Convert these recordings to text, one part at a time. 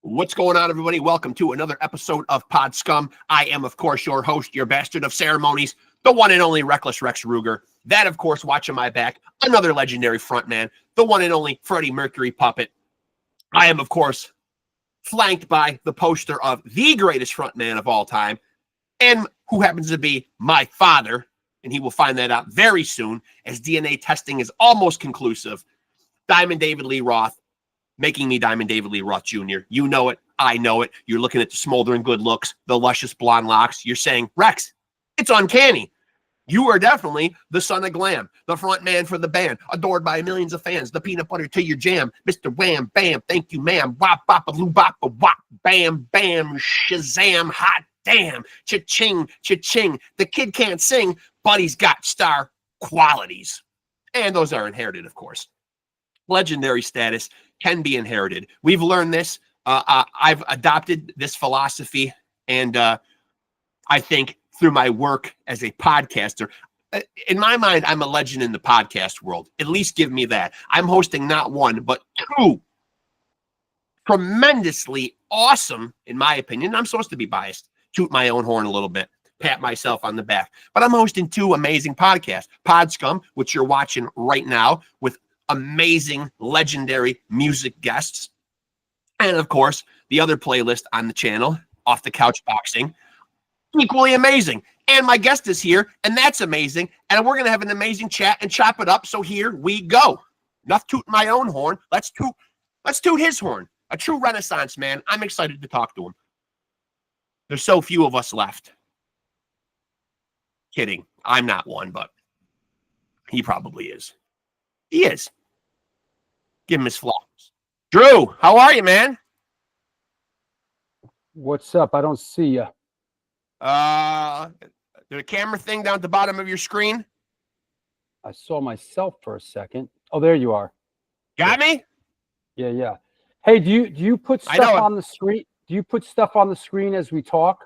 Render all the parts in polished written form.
What's going on, everybody? Welcome to another episode of Pod Scum. I am, of course, your host, your bastard of ceremonies, the one and only Reckless Rexx Ruger. That, of course, watching my back, another legendary frontman, the one and only Freddie Mercury Puppet. I am, of course, flanked by the poster of the greatest frontman of all time, and who happens to be my father, and he will find that out very soon, as DNA testing is almost conclusive. Diamond David Lee Roth. Making me Diamond David Lee Roth Jr. You know it. I know it. You're looking at the smoldering good looks, the luscious blonde locks. You're saying, Rexx, it's uncanny. You are definitely the son of glam, the front man for the band, adored by millions of fans, the peanut butter to your jam, Mr. Wham, bam, thank you, ma'am, wop, bop, a blue bop, a wop, bam, bam, shazam, hot damn, cha-ching, cha-ching. The kid can't sing, but he's got star qualities. And those are inherited, of course. Legendary status can be inherited. We've learned this. I've adopted this philosophy, and I think through my work as a podcaster, in my mind, I'm a legend in the podcast world. At least give me that. I'm hosting not one, but two tremendously awesome, in my opinion. I'm supposed to be biased, toot my own horn a little bit, pat myself on the back, but I'm hosting two amazing podcasts. Pod Scum, which you're watching right now with amazing, legendary music guests. And of course, the other playlist on the channel, Off the Couch Boxing, equally amazing. And my guest is here, and that's amazing. And we're going to have an amazing chat and chop it up. So here we go. Not toot my own horn. Let's toot his horn. A true Renaissance man. I'm excited to talk to him. There's so few of us left. Kidding. I'm not one, but he probably is. He is. Give him his flowers. Drew, how are you, man? What's up? I don't see you. The camera thing down at the bottom of your screen. I saw myself for a second. Oh, there you are. Got me? Yeah. Hey, do you put stuff on the screen? Do you put stuff on the screen as we talk?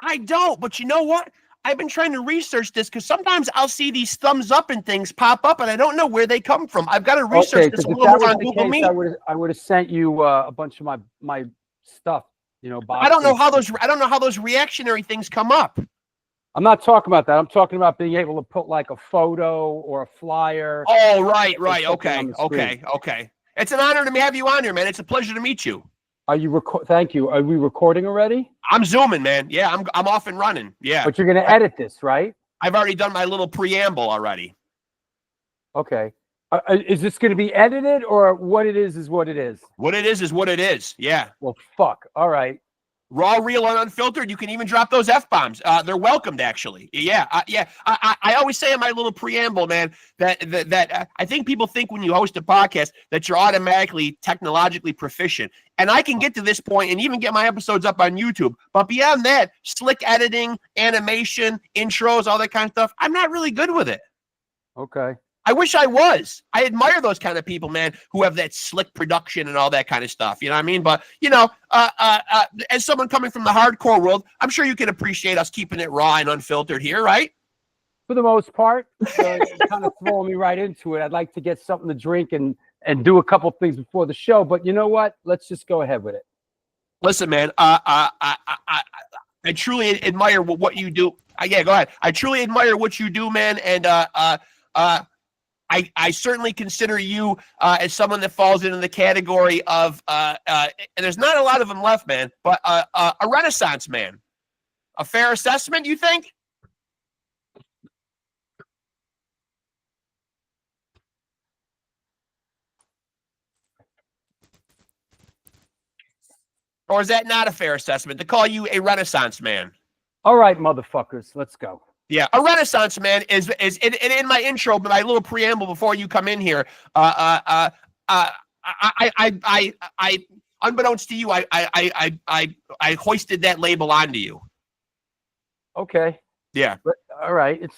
I don't, but you know what? I've been trying to research this because sometimes I'll see these thumbs up and things pop up, and I don't know where they come from. I've got to research this a little more on Google Meet. I would have sent you a bunch of my stuff. You know, I don't know how those reactionary things come up. I'm not talking about that. I'm talking about being able to put like a photo or a flyer. Oh, right. Okay. It's an honor to have you on here, man. It's a pleasure to meet you. Are you Thank you. Are we recording already? I'm zooming, man. Yeah, I'm off and running. Yeah. But you're going to edit this, right? I've already done my little preamble already. Okay. Is this going to be edited, or what it is what it is? What it is what it is. Yeah. Well, fuck. All right. Raw, real, and unfiltered. You can even drop those F-bombs. They're welcomed, actually. Yeah. I always say in my little preamble, man, that I think people think when you host a podcast that you're automatically technologically proficient. And I can get to this point and even get my episodes up on YouTube. But beyond that, slick editing, animation, intros, all that kind of stuff, I'm not really good with it. Okay. I wish I was. I admire those kind of people, man, who have that slick production and all that kind of stuff. You know what I mean? But, you know, as someone coming from the hardcore world, I'm sure you can appreciate us keeping it raw and unfiltered here, right? For the most part, you're kind of throwing me right into it. I'd like to get something to drink and do a couple things before the show. But you know what? Let's just go ahead with it. Listen, man, I truly admire what you do. Yeah, go ahead. I truly admire what you do, man. And I certainly consider you as someone that falls into the category of, and there's not a lot of them left, man, but a Renaissance man. A fair assessment, you think? Or is that not a fair assessment to call you a Renaissance man? All right, motherfuckers, let's go. Yeah, a Renaissance man is in my intro, but my little preamble before you come in here. I unbeknownst to you, I hoisted that label onto you. Okay. Yeah. But, all right.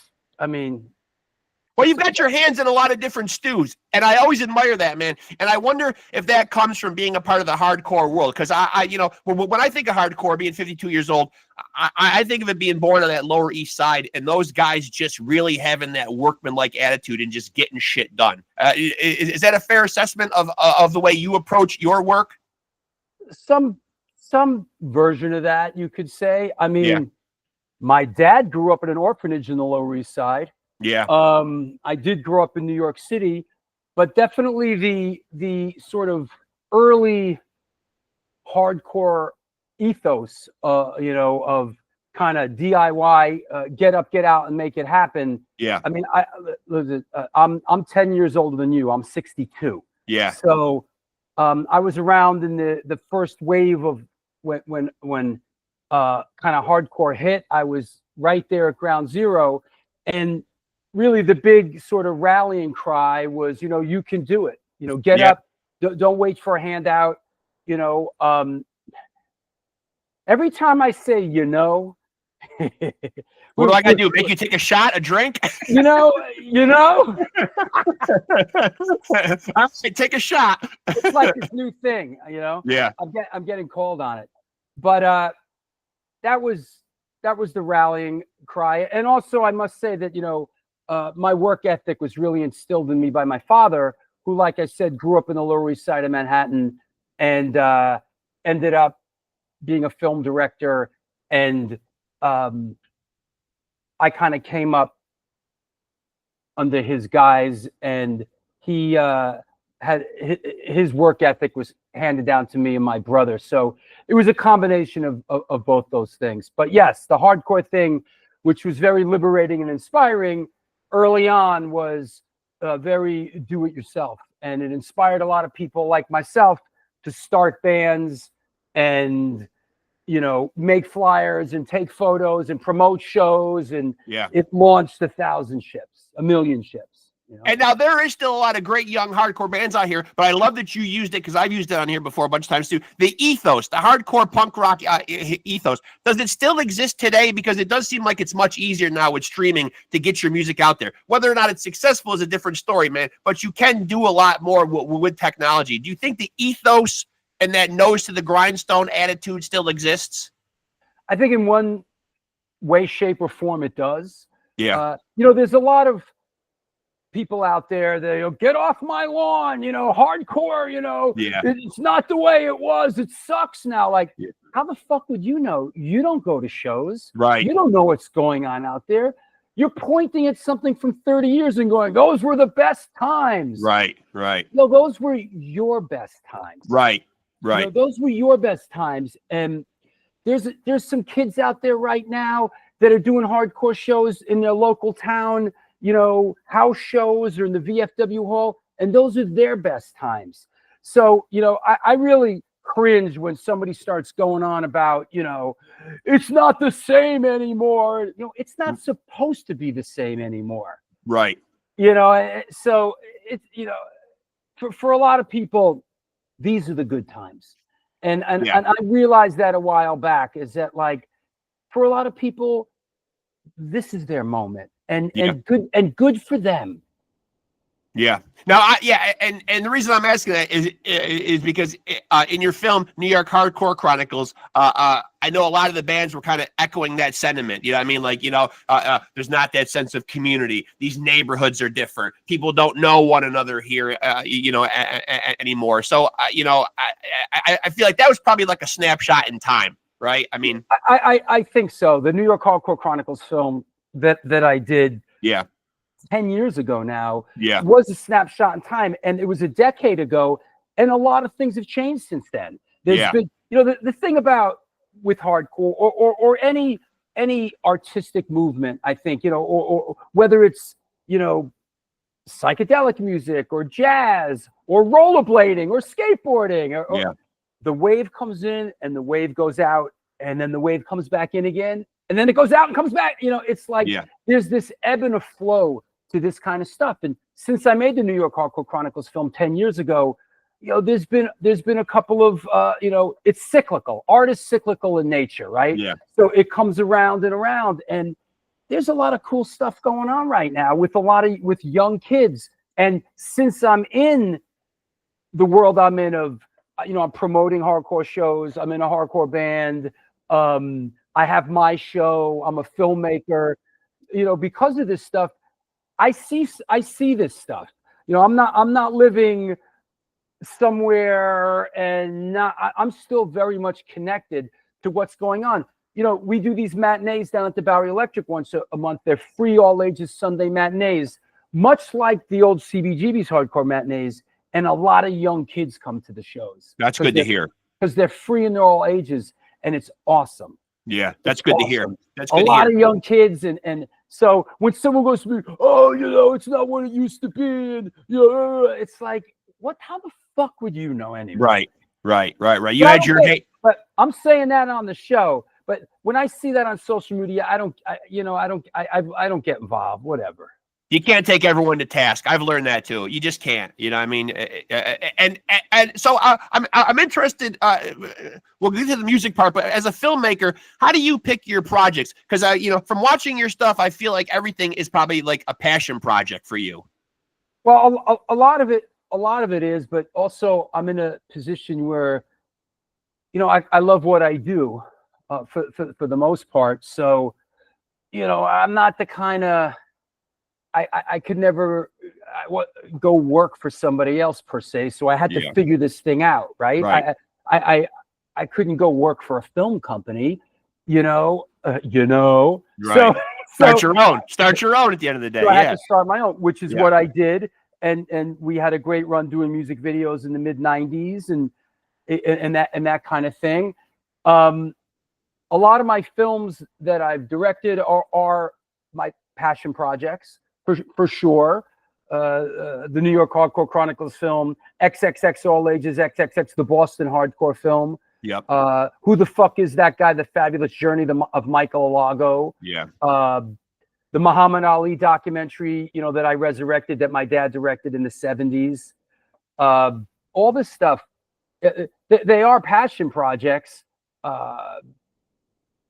Well, you've got your hands in a lot of different stews, and I always admire that, man. And I wonder if that comes from being a part of the hardcore world, because you know, when I think of hardcore, being 52 years old, I think of it being born on that Lower East Side, and those guys just really having that workman-like attitude and just getting shit done. Is that a fair assessment of the way you approach your work? some version of that, you could say. I mean, Yeah. my dad grew up in an orphanage in the Lower East Side. Yeah. I did grow up in New York City, but definitely the sort of early hardcore ethos, of kind of DIY, get up, get out, and make it happen. Yeah. I mean, I'm 10 years older than you. I'm 62. Yeah. So I was around in the first wave of when kind of hardcore hit. I was right there at ground zero, and really the big sort of rallying cry was, you can do it. Get up. Don't wait for a handout. Every time I say, what do I gotta do? Make you take a shot, a drink? I take a shot. It's like this new thing, Yeah. I'm getting called on it, but that was the rallying cry. And also, I must say that my work ethic was really instilled in me by my father, who, like I said, grew up in the Lower East Side of Manhattan and ended up being a film director. And I kind of came up under his guise, and he had his work ethic was handed down to me and my brother. So it was a combination of both those things. But yes, the hardcore thing, which was very liberating and inspiring early on, was very do-it-yourself. And it inspired a lot of people like myself to start bands and make flyers and take photos and promote shows, and it launched 1,000 ships, 1,000,000 ships. And now there is still a lot of great young hardcore bands out here, but I love that you used it, because I've used it on here before a bunch of times too. The ethos, the hardcore punk rock ethos, does it still exist today? Because it does seem like it's much easier now with streaming to get your music out there. Whether or not it's successful is a different story, man, but you can do a lot more with technology. Do you think the ethos and that nose to the grindstone attitude still exists? I think in one way, shape, or form it does. Yeah. There's a lot of people out there that get off my lawn, hardcore, it's not the way it was. It sucks now. Like, how the fuck would you know? You don't go to shows. Right. You don't know what's going on out there. You're pointing at something from 30 years and going, those were the best times. Right. Right. No, those were your best times. Right. Right. Those were your best times. And there's some kids out there right now that are doing hardcore shows in their local town, house shows or in the VFW hall, and those are their best times. So, I really cringe when somebody starts going on about, it's not the same anymore. It's not supposed to be the same anymore. Right. So it's, for a lot of people, these are the good times. And I realized that a while back, is that, like, for a lot of people, this is their moment, and good for them. Yeah. Now, and the reason I'm asking that is because in your film, New York Hardcore Chronicles, I know a lot of the bands were kind of echoing that sentiment. You know what I mean? Like, there's not that sense of community. These neighborhoods are different. People don't know one another here, anymore. So, I feel like that was probably like a snapshot in time, right? I mean, I think so. The New York Hardcore Chronicles film that I did. 10 years ago now, was a snapshot in time, and it was a decade ago, and a lot of things have changed since then. There's been, the thing about with hardcore or any artistic movement, I think, or whether it's, psychedelic music or jazz or rollerblading or skateboarding, or the wave comes in and the wave goes out, and then the wave comes back in again, and then it goes out and comes back. It's like there's this ebb and a flow to this kind of stuff. And since I made the New York Hardcore Chronicles film 10 years ago, there's been a couple of it's cyclical. Art is cyclical in nature, right? Yeah. So it comes around and around, and there's a lot of cool stuff going on right now with with young kids. And since I'm in the world I'm in of, I'm promoting hardcore shows, I'm in a hardcore band, I have my show, I'm a filmmaker, because of this stuff, I see this stuff. I'm not living somewhere, and I'm still very much connected to what's going on. You know, we do these matinees down at the Bowery Electric once a month. They're free all ages Sunday matinees, much like the old CBGB's hardcore matinees. And a lot of young kids come to the shows. That's good to hear. Because they're free and they're all ages, and it's awesome. Yeah, that's good to hear. That's good a to lot hear. of young kids, and so when someone goes to me, oh, you know, it's not what it used to be, and it's like, what? How the fuck would you know anyway? Right. You had your hate, but I'm saying that on the show. But when I see that on social media, I don't get involved. Whatever. You can't take everyone to task. I've learned that too. You just can't. You know what I mean? And so I'm interested. We'll get to the music part, but as a filmmaker, how do you pick your projects? Because from watching your stuff, I feel like everything is probably like a passion project for you. Well, a lot of it is, but also I'm in a position where, I love what I do, for the most part. So, I'm not the kind of, I could never go work for somebody else per se. So I had to figure this thing out, right? I couldn't go work for a film company, Right. So start your own at the end of the day. So I had to start my own, which is what I did. And we had a great run doing music videos in the mid '90s and that kind of thing. A lot of my films that I've directed are my passion projects. For sure, the New York Hardcore Chronicles film, XXX All Ages, XXX, the Boston Hardcore film. Yep. Who the fuck is that guy? The Fabulous Journey of Michael Alago. Yeah. The Muhammad Ali documentary, that I resurrected, that my dad directed in the '70s. All this stuff, they are passion projects. I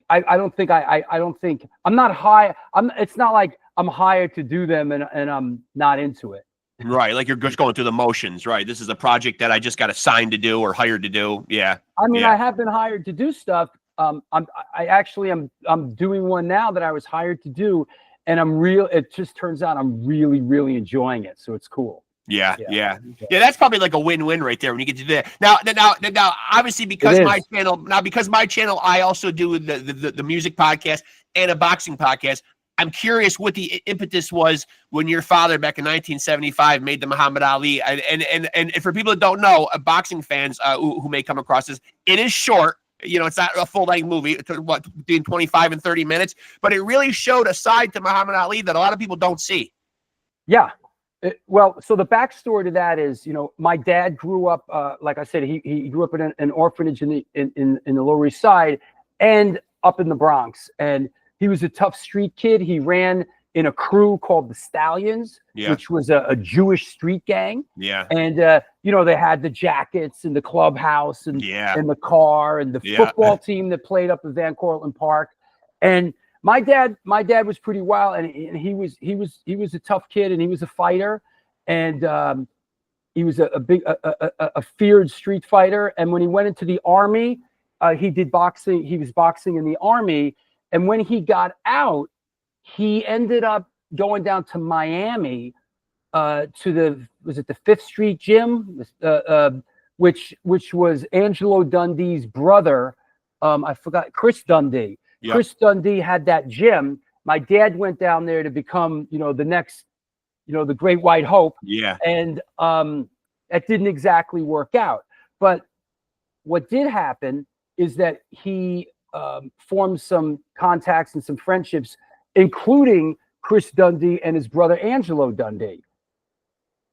don't think I'm not high. It's not like I'm hired to do them and I'm not into it. Right. Like you're just going through the motions, right? This is a project that I just got assigned to do or hired to do. Yeah. I mean, I have been hired to do stuff. I'm doing one now that I was hired to do, and it just turns out I'm really, really enjoying it. So it's cool. Yeah. That's probably like a win-win right there when you get to that. Now, obviously because my channel, I also do the music podcast and a boxing podcast. I'm curious what the impetus was when your father back in 1975 made the Muhammad Ali. And for people that don't know, boxing fans who may come across this, it is short. It's not a full-length movie. It's between 25 and 30 minutes, but it really showed a side to Muhammad Ali that a lot of people don't see. Yeah. So the backstory to that is, my dad grew up, like I said, he grew up in an orphanage in the Lower East Side and up in the Bronx. And he was a tough street kid. He ran in a crew called the Stallions, which was a Jewish street gang. Yeah. And, they had the jackets and the clubhouse and the car and the football team that played up at Van Cortlandt Park. And my dad was pretty wild, and he was a tough kid, and he was a fighter, and he was a feared street fighter. And when he went into the army, he did boxing. He was boxing in the army, and when he got out, he ended up going down to Miami to the Fifth Street Gym, which was Angelo Dundee's brother. I forgot, Chris Dundee. Yep. Chris Dundee had that gym. My dad went down there to become, the next, the Great White Hope. Yeah. And that didn't exactly work out. But what did happen is that he formed some contacts and some friendships, including Chris Dundee and his brother Angelo Dundee.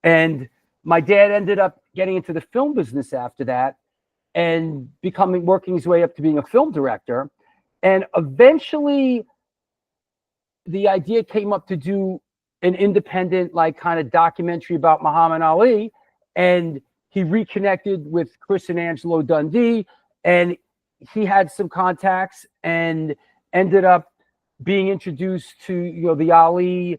And my dad ended up getting into the film business after that and working his way up to being a film director. And eventually the idea came up to do an independent, kind of documentary about Muhammad Ali. And he reconnected with Chris and Angelo Dundee, and he had some contacts and ended up being introduced to, the Ali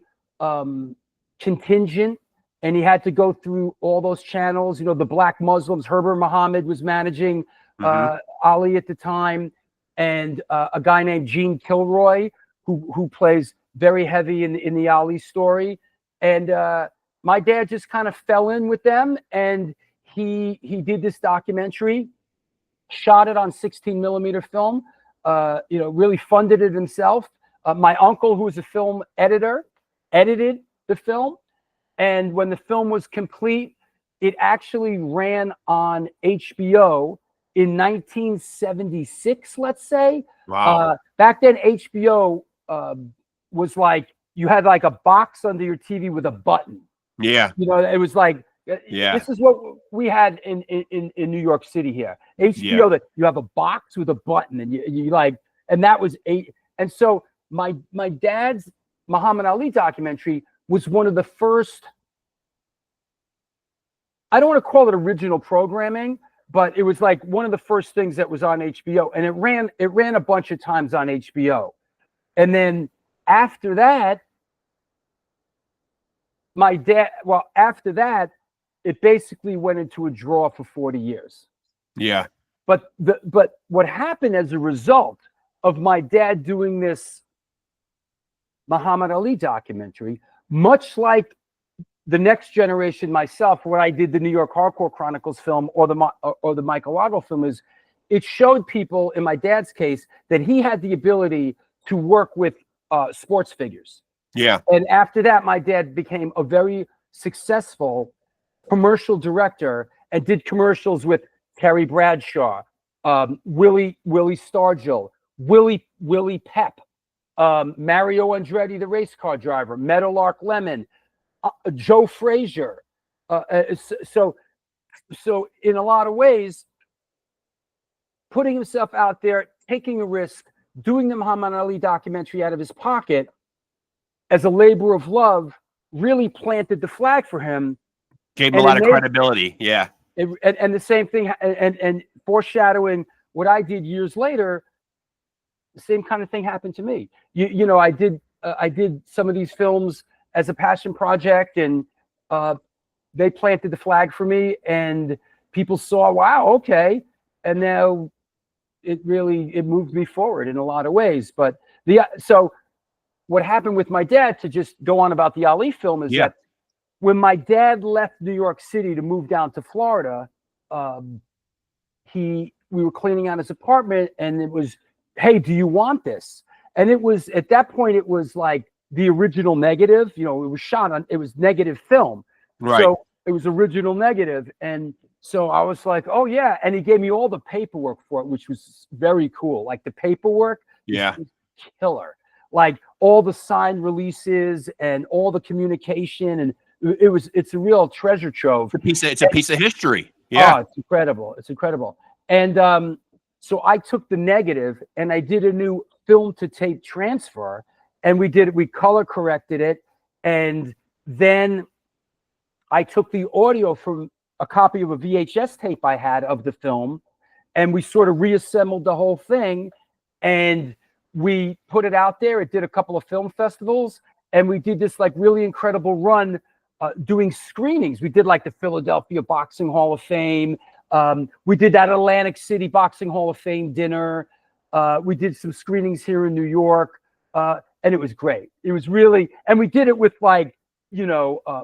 contingent. And he had to go through all those channels, the Black Muslims. Herbert Muhammad was managing Ali at the time. And a guy named Gene Kilroy, who plays very heavy in the Ali story. And my dad just kind of fell in with them, and he did this documentary, shot it on 16mm film, really funded it himself. My uncle, who was a film editor, edited the film. And when the film was complete, it actually ran on HBO in 1976, let's say. Wow. Back then, HBO was like, you had like a box under your TV with a button. Yeah. It was like, this is what we had in New York City here. HBO, that you have a box with a button, and you like, and that was and so my dad's Muhammad Ali documentary was one of the first, I don't want to call it original programming, but it was like one of the first things that was on HBO, and it ran a bunch of times on HBO. And then after that, after that, it basically went into a draw for 40 years. Yeah. But what happened as a result of my dad doing this Muhammad Ali documentary, much like the next generation myself, where I did the New York Hardcore Chronicles film or the Michael Lago film, is it showed people, in my dad's case, that he had the ability to work with sports figures. Yeah. And after that, my dad became a very successful commercial director and did commercials with Terry Bradshaw, Willie Stargell, Willie Pep, Mario Andretti, the race car driver, Meadowlark Lemon, Joe Frazier. So in a lot of ways, putting himself out there, taking a risk, doing the Muhammad Ali documentary out of his pocket as a labor of love really planted the flag for him. Gave him a lot of credibility. Yeah. And the same thing, and foreshadowing what I did years later, the same kind of thing happened to me. I did some of these films as a passion project, and they planted the flag for me, and people saw, wow, okay. And now it moved me forward in a lot of ways. But so what happened with my dad, to just go on about the Ali film, is that when my dad left New York City to move down to Florida, we were cleaning out his apartment, and it was, hey, do you want this? And it was, at that point, it was like the original negative. It was shot on, it was negative film. Right. So it was original negative. And so I was like, oh yeah. And he gave me all the paperwork for it, which was very cool. Like the paperwork. Yeah. Was killer. Like all the signed releases and all the communication, and it's a real treasure trove. It's a piece of history. Yeah. Oh, it's incredible. It's incredible. And so I took the negative and I did a new film to tape transfer, and we color corrected it. And then I took the audio from a copy of a VHS tape I had of the film, and we sort of reassembled the whole thing, and we put it out there. It did a couple of film festivals, and we did this like really incredible run doing screenings. We did like the Philadelphia Boxing Hall of Fame. We did that Atlantic City Boxing Hall of Fame dinner. We did some screenings here in New York, and it was great. It was really, and we did it with like,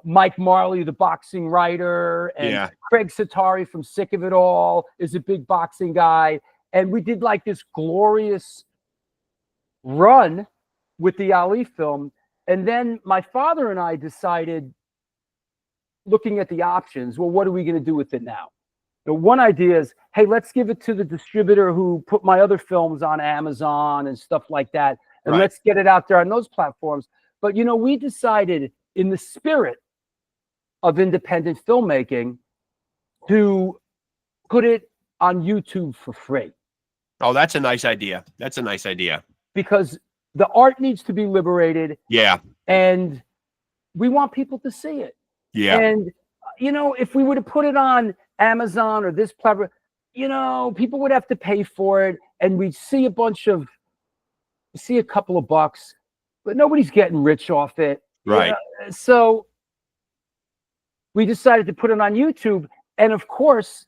Mike Marley, the boxing writer, and Craig Satari from Sick of It All is a big boxing guy. And we did like this glorious run with the Ali film. And then my father and I decided, looking at the options, well, what are we going to do with it now? One idea is, hey, let's give it to the distributor who put my other films on Amazon and stuff like that. And let's get it out there on those platforms. But, we decided, in the spirit of independent filmmaking, to put it on YouTube for free. Oh, that's a nice idea. That's a nice idea. Because the art needs to be liberated. Yeah. And we want people to see it. Yeah. And, if we were to put it on Amazon or this platform, people would have to pay for it. And we'd see a couple of bucks, but nobody's getting rich off it. Right. So we decided to put it on YouTube. And of course,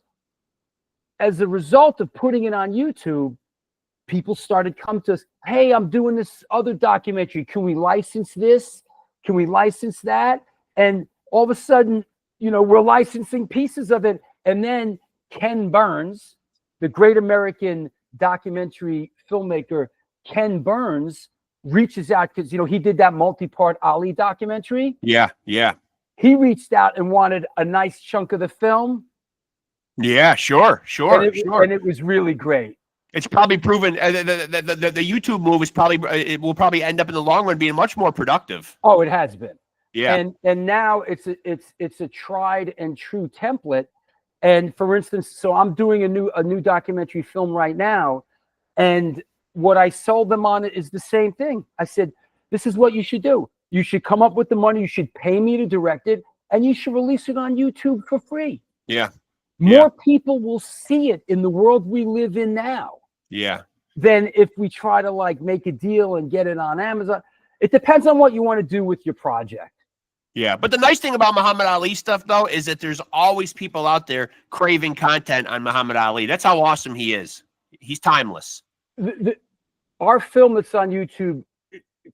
as a result of putting it on YouTube, people started coming to us, hey, I'm doing this other documentary. Can we license this? Can we license that? And all of a sudden, we're licensing pieces of it. And then Ken Burns, the great American documentary filmmaker, Ken Burns, reaches out because, you know, he did that multi-part Ali documentary. Yeah, yeah. He reached out and wanted a nice chunk of the film. Yeah, sure. And it was really great. It's probably proven the YouTube move is probably, it will probably end up in the long run being much more productive. Oh, it has been. Yeah. And now it's a tried and true template. And for instance, so I'm doing a new documentary film right now, and what I sold them on it is the same thing. I said, this is what you should do. You should come up with the money. You should pay me to direct it, and you should release it on YouTube for free. Yeah. More people will see it in the world we live in now. Yeah. Than if we try to like make a deal and get it on Amazon. It depends on what you want to do with your project. Yeah, but the nice thing about Muhammad Ali stuff, though, is that there's always people out there craving content on Muhammad Ali. That's how awesome he is. He's timeless. Our film that's on YouTube,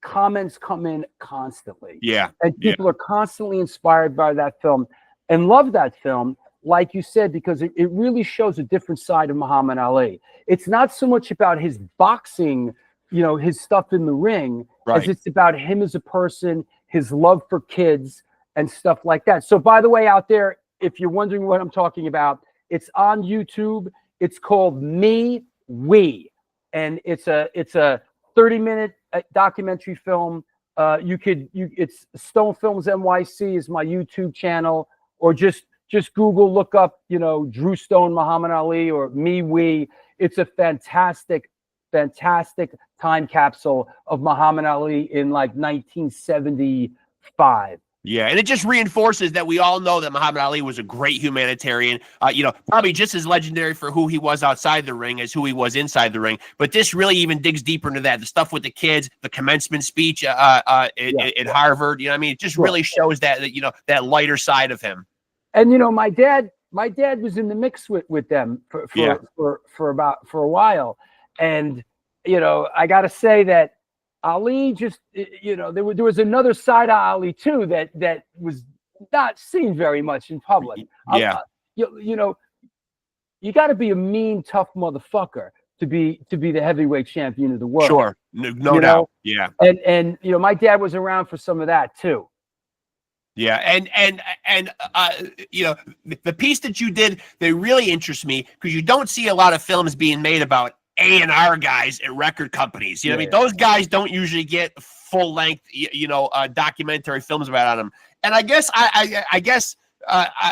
comments come in constantly. Yeah. And people are constantly inspired by that film and love that film, like you said, because it really shows a different side of Muhammad Ali. It's not so much about his boxing, you know, his stuff in the ring, as it's about him as a person, his love for kids and stuff like that. So by the way, out there, if you're wondering what I'm talking about, it's on YouTube. It's called Me, We. And it's a 30-minute documentary film. It's Stone Films NYC is my YouTube channel, or just Google, look up, you know, Drew Stone, Muhammad Ali, or Me, We. It's a fantastic time capsule of Muhammad Ali in like 1975. Yeah, and it just reinforces that we all know that Muhammad Ali was a great humanitarian, you know, probably just as legendary for who he was outside the ring as who he was inside the ring. But this really even digs deeper into that. The stuff with the kids, the commencement speech at Harvard, you know what I mean? It just really shows that, you know, that lighter side of him. And, you know, my dad was in the mix with them for a while. And, you know, I got to say that Ali just, you know, there was another side of Ali too that was not seen very much in public. Yeah. You know, you got to be a mean, tough motherfucker to be the heavyweight champion of the world. Sure, no doubt. Yeah. And you know, my dad was around for some of that too. Yeah, and you know, the piece that you did, they really interest me because you don't see a lot of films being made about A&R guys at record companies. You know what I mean? Those guys don't usually get full length, you know, documentary films about them. And I guess I guess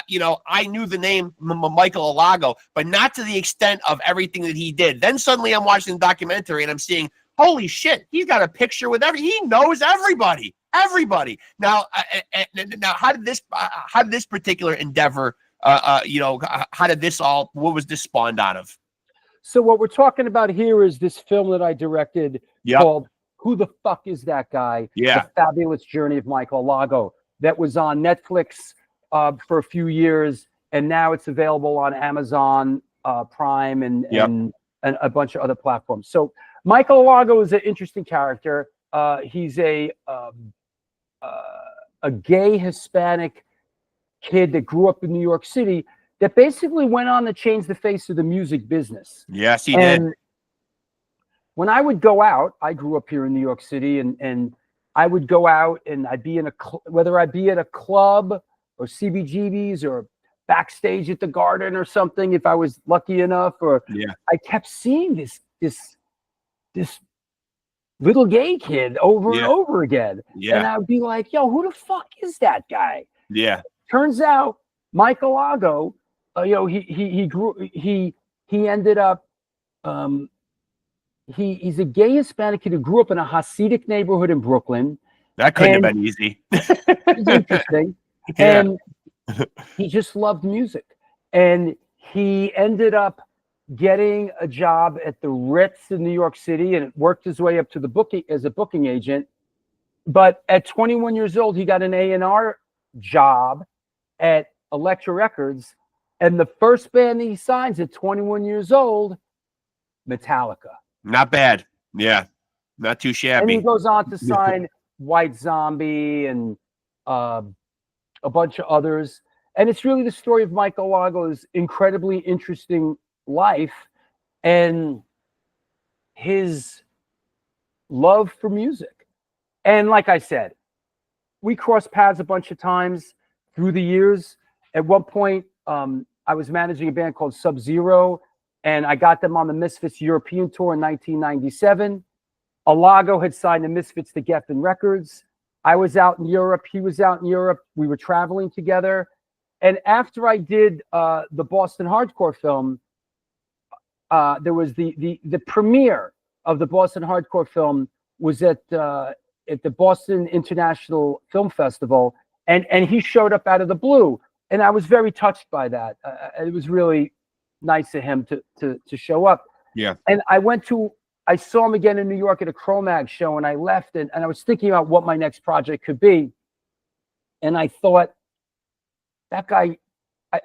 you know, I knew the name Michael Alago, but not to the extent of everything that he did. Then suddenly I'm watching the documentary and I'm seeing, holy shit, he's got a picture with he knows everybody. Now, how did this particular endeavor, you know, how did this what was this spawned out of? So what we're talking about here is this film that I directed called Who the Fuck Is That Guy? Yeah. The Fabulous Journey of Michael Alago, that was on Netflix for a few years, and now it's available on Amazon Prime and a bunch of other platforms. So Michael Alago is an interesting character. He's a gay Hispanic kid that grew up in New York City that basically went on to change the face of the music business. Yes, he did. When I would go out, I grew up here in New York City, and I would go out and I'd be whether I'd be at a club or CBGB's or backstage at the Garden or something, if I was lucky enough, or I kept seeing this little gay kid over and over again. And I'd be like, yo, who the fuck is that guy? Yeah. Turns out Michael Alago, you know, he ended up, he's a gay Hispanic kid who grew up in a Hasidic neighborhood in Brooklyn. That couldn't have been easy. It's interesting. And he just loved music. And he ended up getting a job at the Ritz in New York City, and worked his way up to the booking as a booking agent. But at 21 years old, he got an A&R job at Elektra Records, and the first band he signs at 21 years old, Metallica. Not bad. Yeah, not too shabby. And he goes on to sign White Zombie and a bunch of others. And it's really the story of Mike Alago's incredibly interesting life and his love for music. And like I said, we crossed paths a bunch of times through the years. At one point, I was managing a band called Sub-Zero, and I got them on the Misfits European tour in 1997. Alago had signed the Misfits to Geffen Records. I was out in Europe. He was out in Europe. We were traveling together. And after I did the Boston Hardcore film, there was the premiere of the Boston Hardcore film was at the Boston International Film Festival, and he showed up out of the blue, and I was very touched by that. It was really nice of him to show up. Yeah. And I saw him again in New York at a Cro-Mag show, and I left, and I was thinking about what my next project could be, and I thought, that guy,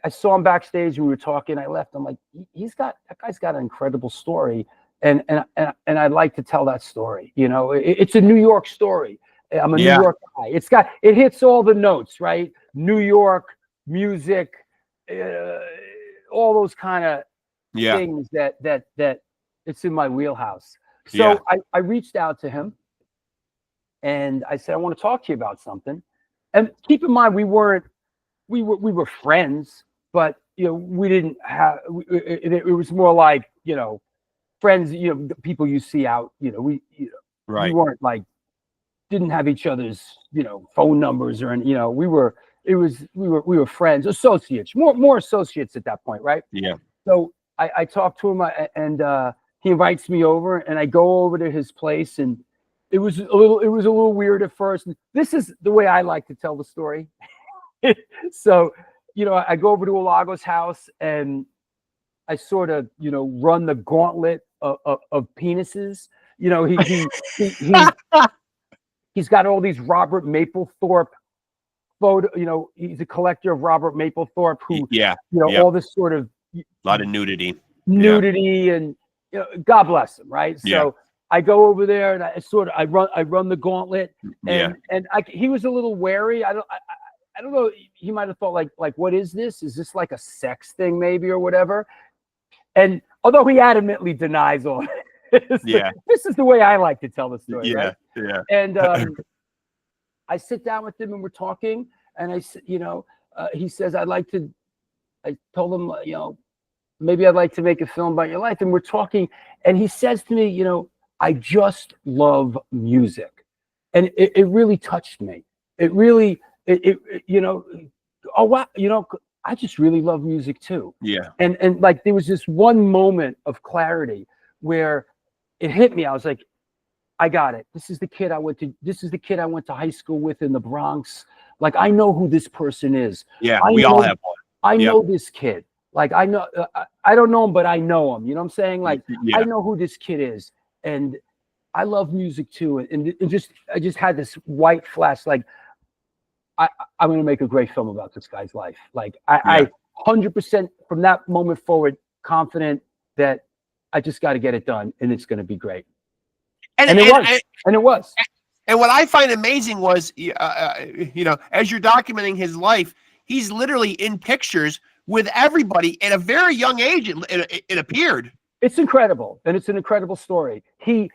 I saw him backstage. We were talking. I left. I'm like, that guy's got an incredible story, and I'd like to tell that story. You know, it's a New York story. I'm a New York guy. It hits all the notes, right? New York music, all those kind of things that it's in my wheelhouse. So I reached out to him, and I said, I want to talk to you about something. And keep in mind, we were friends, but you know, we didn't have. It was more like, you know, friends. You know, people you see out. You know, we weren't like, didn't have each other's, you know, phone numbers or any. You know, we were friends, associates, more associates at that point, right? Yeah. So I talked to him, and he invites me over, and I go over to his place, and it was a little weird at first. This is the way I like to tell the story. So, you know, I go over to Alago's house, and I sort of, you know, run the gauntlet of penises. You know, he's got all these Robert Mapplethorpe photo. You know, he's a collector of Robert Mapplethorpe, who, all this sort of a lot of nudity, and you know, God bless him, right? So I go over there, and I run the gauntlet, and he was a little wary. I don't know. He might have thought like, what is this? Is this like a sex thing, maybe, or whatever? And although he adamantly denies all this, this is the way I like to tell the story. Right? Yeah. And I sit down with him, and we're talking, and I said, you know, he says, I told him, you know, maybe I'd like to make a film about your life. And we're talking, and he says to me, you know, I just love music. And it really touched me. It really, you know, oh, wow, you know, I just really love music too. Yeah. And like, there was this one moment of clarity where it hit me. I was like, I got it. This is the kid I went to high school with in the Bronx. Like, I know who this person is. Yeah. We all have one. I know this kid. Like, I know, I don't know him, but I know him. You know what I'm saying? Like, I know who this kid is. And I love music too. And I just had this white flash. Like, I'm going to make a great film about this guy's life. Like, I 100% from that moment forward, confident that I just got to get it done, and it's going to be great. And it was. And what I find amazing was, you know, as you're documenting his life, he's literally in pictures with everybody at a very young age. It appeared. It's incredible, and it's an incredible story. He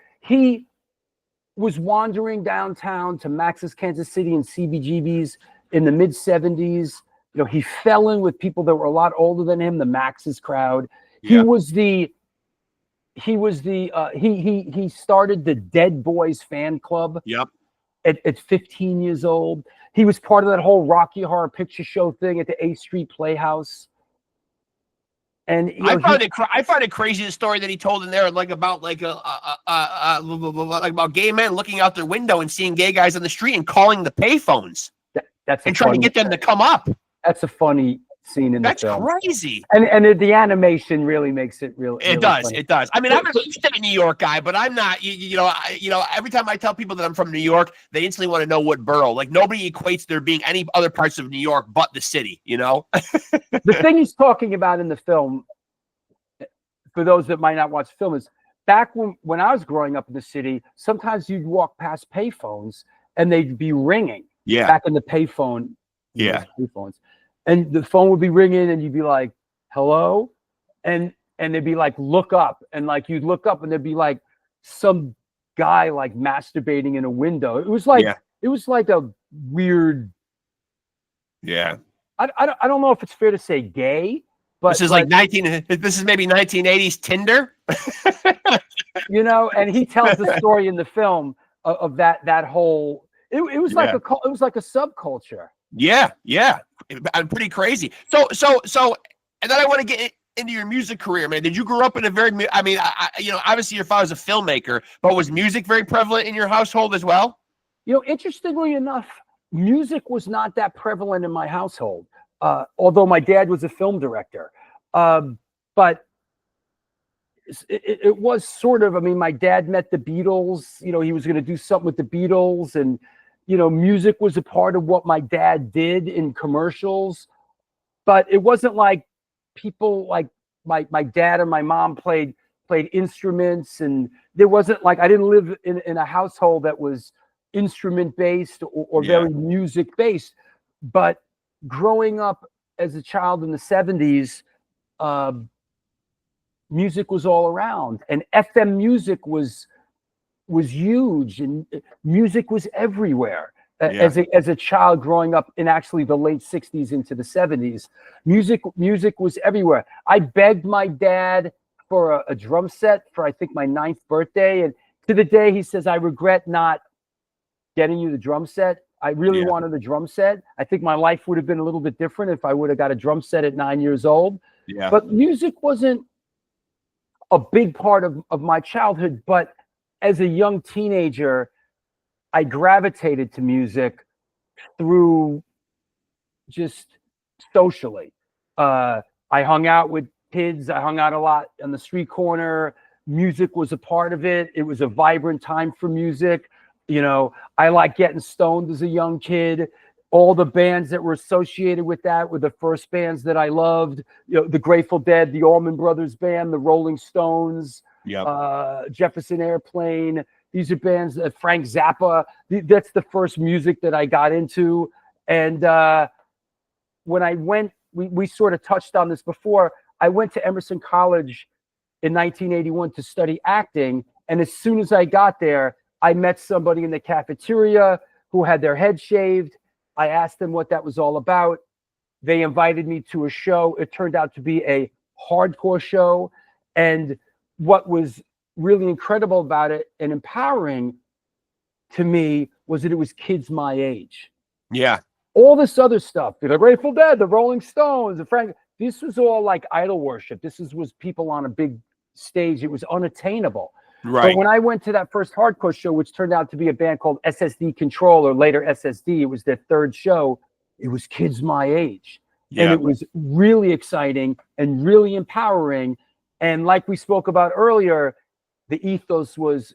was wandering downtown to Max's Kansas City and CBGB's in the mid 70s. You know, he fell in with people that were a lot older than him, the Max's crowd. He started the Dead Boys fan club. Yep. At 15 years old. He was part of that whole Rocky Horror Picture Show thing at the A Street Playhouse. And you know, I find it crazy, the story that he told in there, like about like about gay men looking out their window and seeing gay guys on the street and calling the payphones. Trying to get them to come up. That's a funny scene in the film. That's crazy. And the animation really makes it real. It does. Funny. It does. I mean, I'm a New York guy, but I'm not. You know. Every time I tell people that I'm from New York, they instantly want to know what borough. Like, nobody equates there being any other parts of New York but the city. You know. The thing he's talking about in the film, for those that might not watch the film, is back when I was growing up in the city. Sometimes you'd walk past payphones and they'd be ringing. Yeah. Back in the payphone. Payphones. and the phone would be ringing, and you'd be like, "Hello," and they'd be like, "Look up," and like you'd look up, and there'd be like some guy like masturbating in a window. It was like a weird. Yeah. I don't know if it's fair to say gay, but this is this is maybe 1980s Tinder. You know, and he tells the story in the film of that whole. It was like it was like a subculture. Yeah, pretty crazy. So, and then I want to get into your music career, man. Did you grow up in a very? I mean, you know, obviously your father's a filmmaker, but was music very prevalent in your household as well? You know, interestingly enough, music was not that prevalent in my household. Although my dad was a film director, but it was sort of. I mean, my dad met the Beatles. You know, he was going to do something with the Beatles, and you know, music was a part of what my dad did in commercials. But it wasn't like people like my dad and my mom played instruments, and there wasn't like I didn't live in a household that was instrument based or very music based. But growing up as a child in the 70s, music was all around, and FM music was huge, and music was everywhere. As a child growing up in actually the late 60s into the 70s, music was everywhere. I begged my dad for a drum set for I think my 9th birthday, and to the day he says, "I regret not getting you the drum set. I really wanted a drum set. I think my life would have been a little bit different if I would have got a drum set at 9 years old." Yeah. But music wasn't a big part of my childhood. But as a young teenager, I gravitated to music through just socially. I hung out with kids. I hung out a lot on the street corner. Music was a part of it. It was a vibrant time for music. You know, I liked getting stoned as a young kid. All the bands that were associated with that were the first bands that I loved. You know, the Grateful Dead, the Allman Brothers Band, the Rolling Stones, Jefferson Airplane. These are bands that Frank Zappa. That's the first music that I got into. And when I went, we sort of touched on this before. I went to Emerson College in 1981 to study acting. And as soon as I got there, I met somebody in the cafeteria who had their head shaved. I asked them what that was all about. They invited me to a show. It turned out to be a hardcore show. And what was really incredible about it and empowering to me was that it was kids my age. Yeah. All this other stuff, the Grateful Dead, the Rolling Stones, the Frank, this was all like idol worship. This was people on a big stage. It was unattainable. Right. But when I went to that first hardcore show, which turned out to be a band called SSD Control, or later SSD, it was their third show. It was kids my age. Yeah. And it was really exciting and really empowering. And like we spoke about earlier, the ethos was,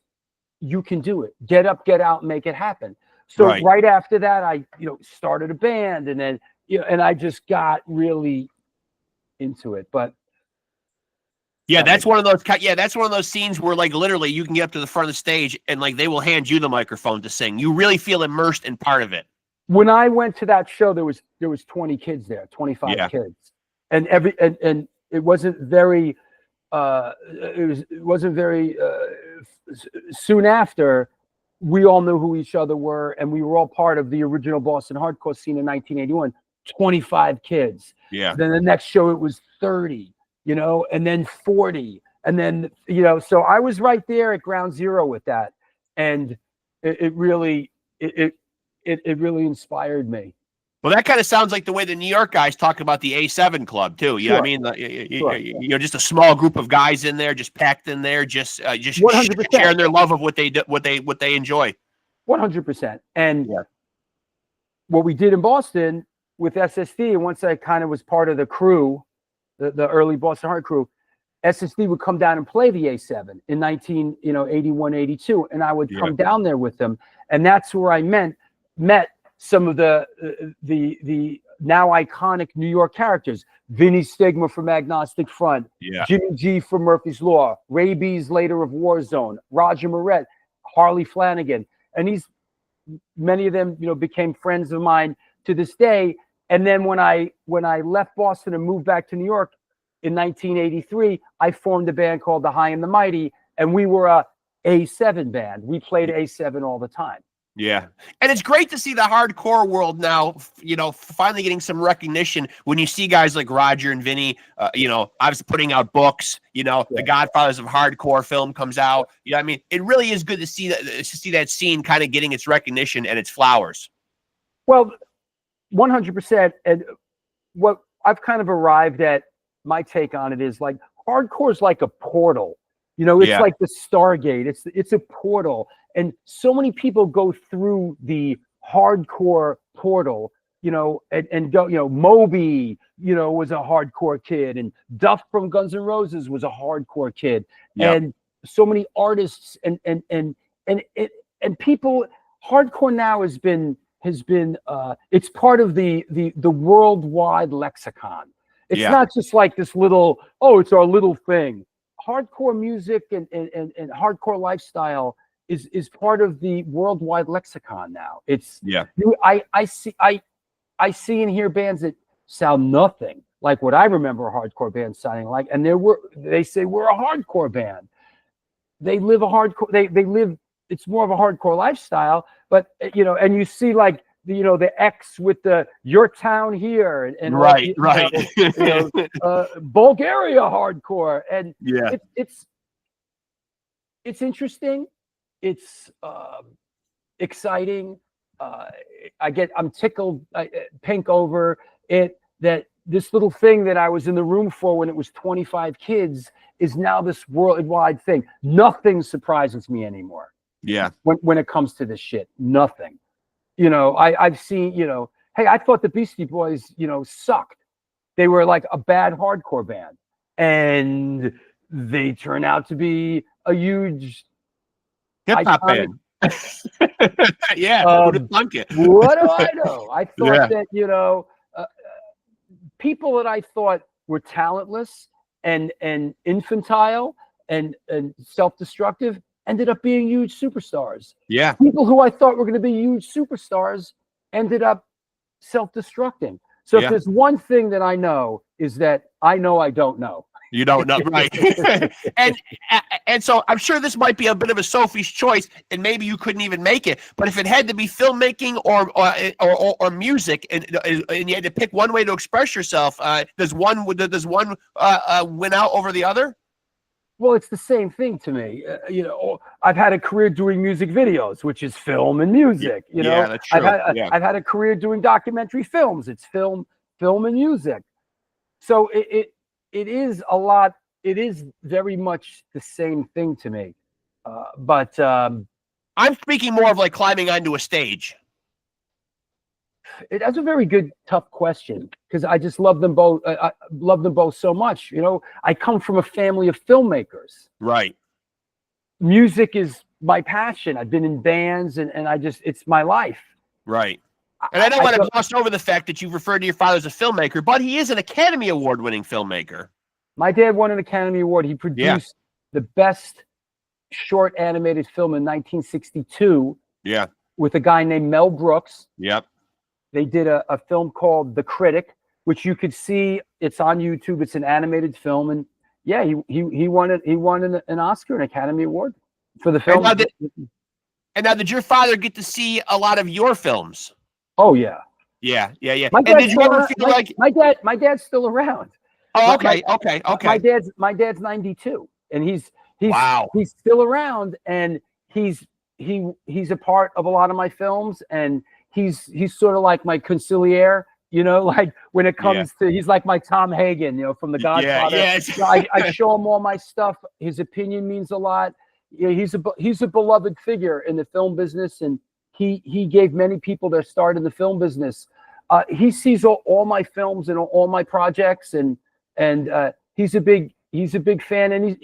you can do it. Get up, get out, and make it happen. So right after that, I started a band, and then and I just got really into it. But that's one of those. That's one of those scenes where like literally you can get up to the front of the stage and like they will hand you the microphone to sing. You really feel immersed in part of it. When I went to that show, there was 20 kids there, 25 kids, and and it wasn't very. It wasn't very soon after. We all knew who each other were, and we were all part of the original Boston hardcore scene in 1981. 25 kids. Yeah. Then the next show it was 30. And then 40, and then So I was right there at ground zero with that, and it really inspired me. Well, that kind of sounds like the way the New York guys talk about the A7 Club too. You know what I mean? Just a small group of guys in there, just packed in there, just 100%. Sharing their love of what they enjoy. 100%. And what we did in Boston with SSD, and once I kind of was part of the crew, the early Boston hard crew, SSD would come down and play the A7 in 81, 82, and I would come down there with them, and that's where I met some of the now iconic New York characters. Vinny Stigma from Agnostic Front, Jimmy G from Murphy's Law, Ray B's later of Warzone, Roger Moret, Harley Flanagan, and many of them became friends of mine to this day. And then when I left Boston and moved back to New York in 1983, I formed a band called the High and the Mighty, and we were a A7 band. We played A7 all the time. Yeah. And it's great to see the hardcore world now, you know, finally getting some recognition when you see guys like Roger and Vinny, you know, obviously putting out books, you know, the Godfathers of Hardcore film comes out. You know what I mean? It really is good to see that scene kind of getting its recognition and its flowers. Well, 100%. And what I've kind of arrived at, my take on it is like hardcore is like a portal. You know, it's like the Stargate. It's a portal. And so many people go through the hardcore portal, you know, and go, you know, Moby, you know, was a hardcore kid, and Duff from Guns N' Roses was a hardcore kid. Yep. And so many artists and people, hardcore now has been it's part of the worldwide lexicon. It's not just like this little, oh, it's our little thing. Hardcore music and hardcore lifestyle is part of the worldwide lexicon now. It's I see and hear bands that sound nothing like what I remember a hardcore band sounding like, and they say we're a hardcore band. They live a hardcore. They live. It's more of a hardcore lifestyle, but you know, and you see like the X with the your town here and right. Bulgaria hardcore, and it's interesting. It's exciting. I'm tickled pink over it that this little thing that I was in the room for when it was 25 kids is now this worldwide thing. Nothing surprises me anymore. Yeah. When it comes to this shit, nothing. You know, I've seen, you know, hey, I thought the Beastie Boys, you know, sucked. They were like a bad hardcore band, and they turn out to be a huge hip hop band. Yeah, who'd have thunk it? What do I know? I thought that, you know, people that I thought were talentless and infantile and self-destructive ended up being huge superstars. Yeah. People who I thought were going to be huge superstars ended up self-destructing. So if there's one thing that I know is that I know I don't know. You don't know, right? and so I'm sure this might be a bit of a Sophie's choice, and maybe you couldn't even make it. But if it had to be filmmaking or music, and you had to pick one way to express yourself, does one win out over the other? Well, it's the same thing to me. You know, I've had a career doing music videos, which is film and music. You know, yeah, that's true. I've had a career doing documentary films. It's film and music. So it is a lot. It is very much the same thing to me. But I'm speaking more of like climbing onto a stage. That's a very good, tough question, because I just love them both. I love them both so much. You know, I come from a family of filmmakers. Right. Music is my passion. I've been in bands, and it's my life. Right. And I don't want to gloss over the fact that you've referred to your father as a filmmaker, but he is an Academy Award-winning filmmaker. My dad won an Academy Award. He produced the best short animated film in 1962. Yeah. With a guy named Mel Brooks. Yep. They did a film called The Critic, which you could see. It's on YouTube. It's an animated film, and he won it. He won an Oscar, an Academy Award for the film. And now, did your father get to see a lot of your films? Oh yeah. Yeah. My dad's still around. Oh, okay. My dad's 92, and he's still around, and he's a part of a lot of my films, and he's sort of like my consigliere, you know, like when it comes to, he's like my Tom Hagen, you know, from The Godfather. I show him all my stuff. His opinion means a lot. Yeah, he's a beloved figure in the film business, and he gave many people their start in the film business. He sees all my films and all my projects, and he's a big fan. And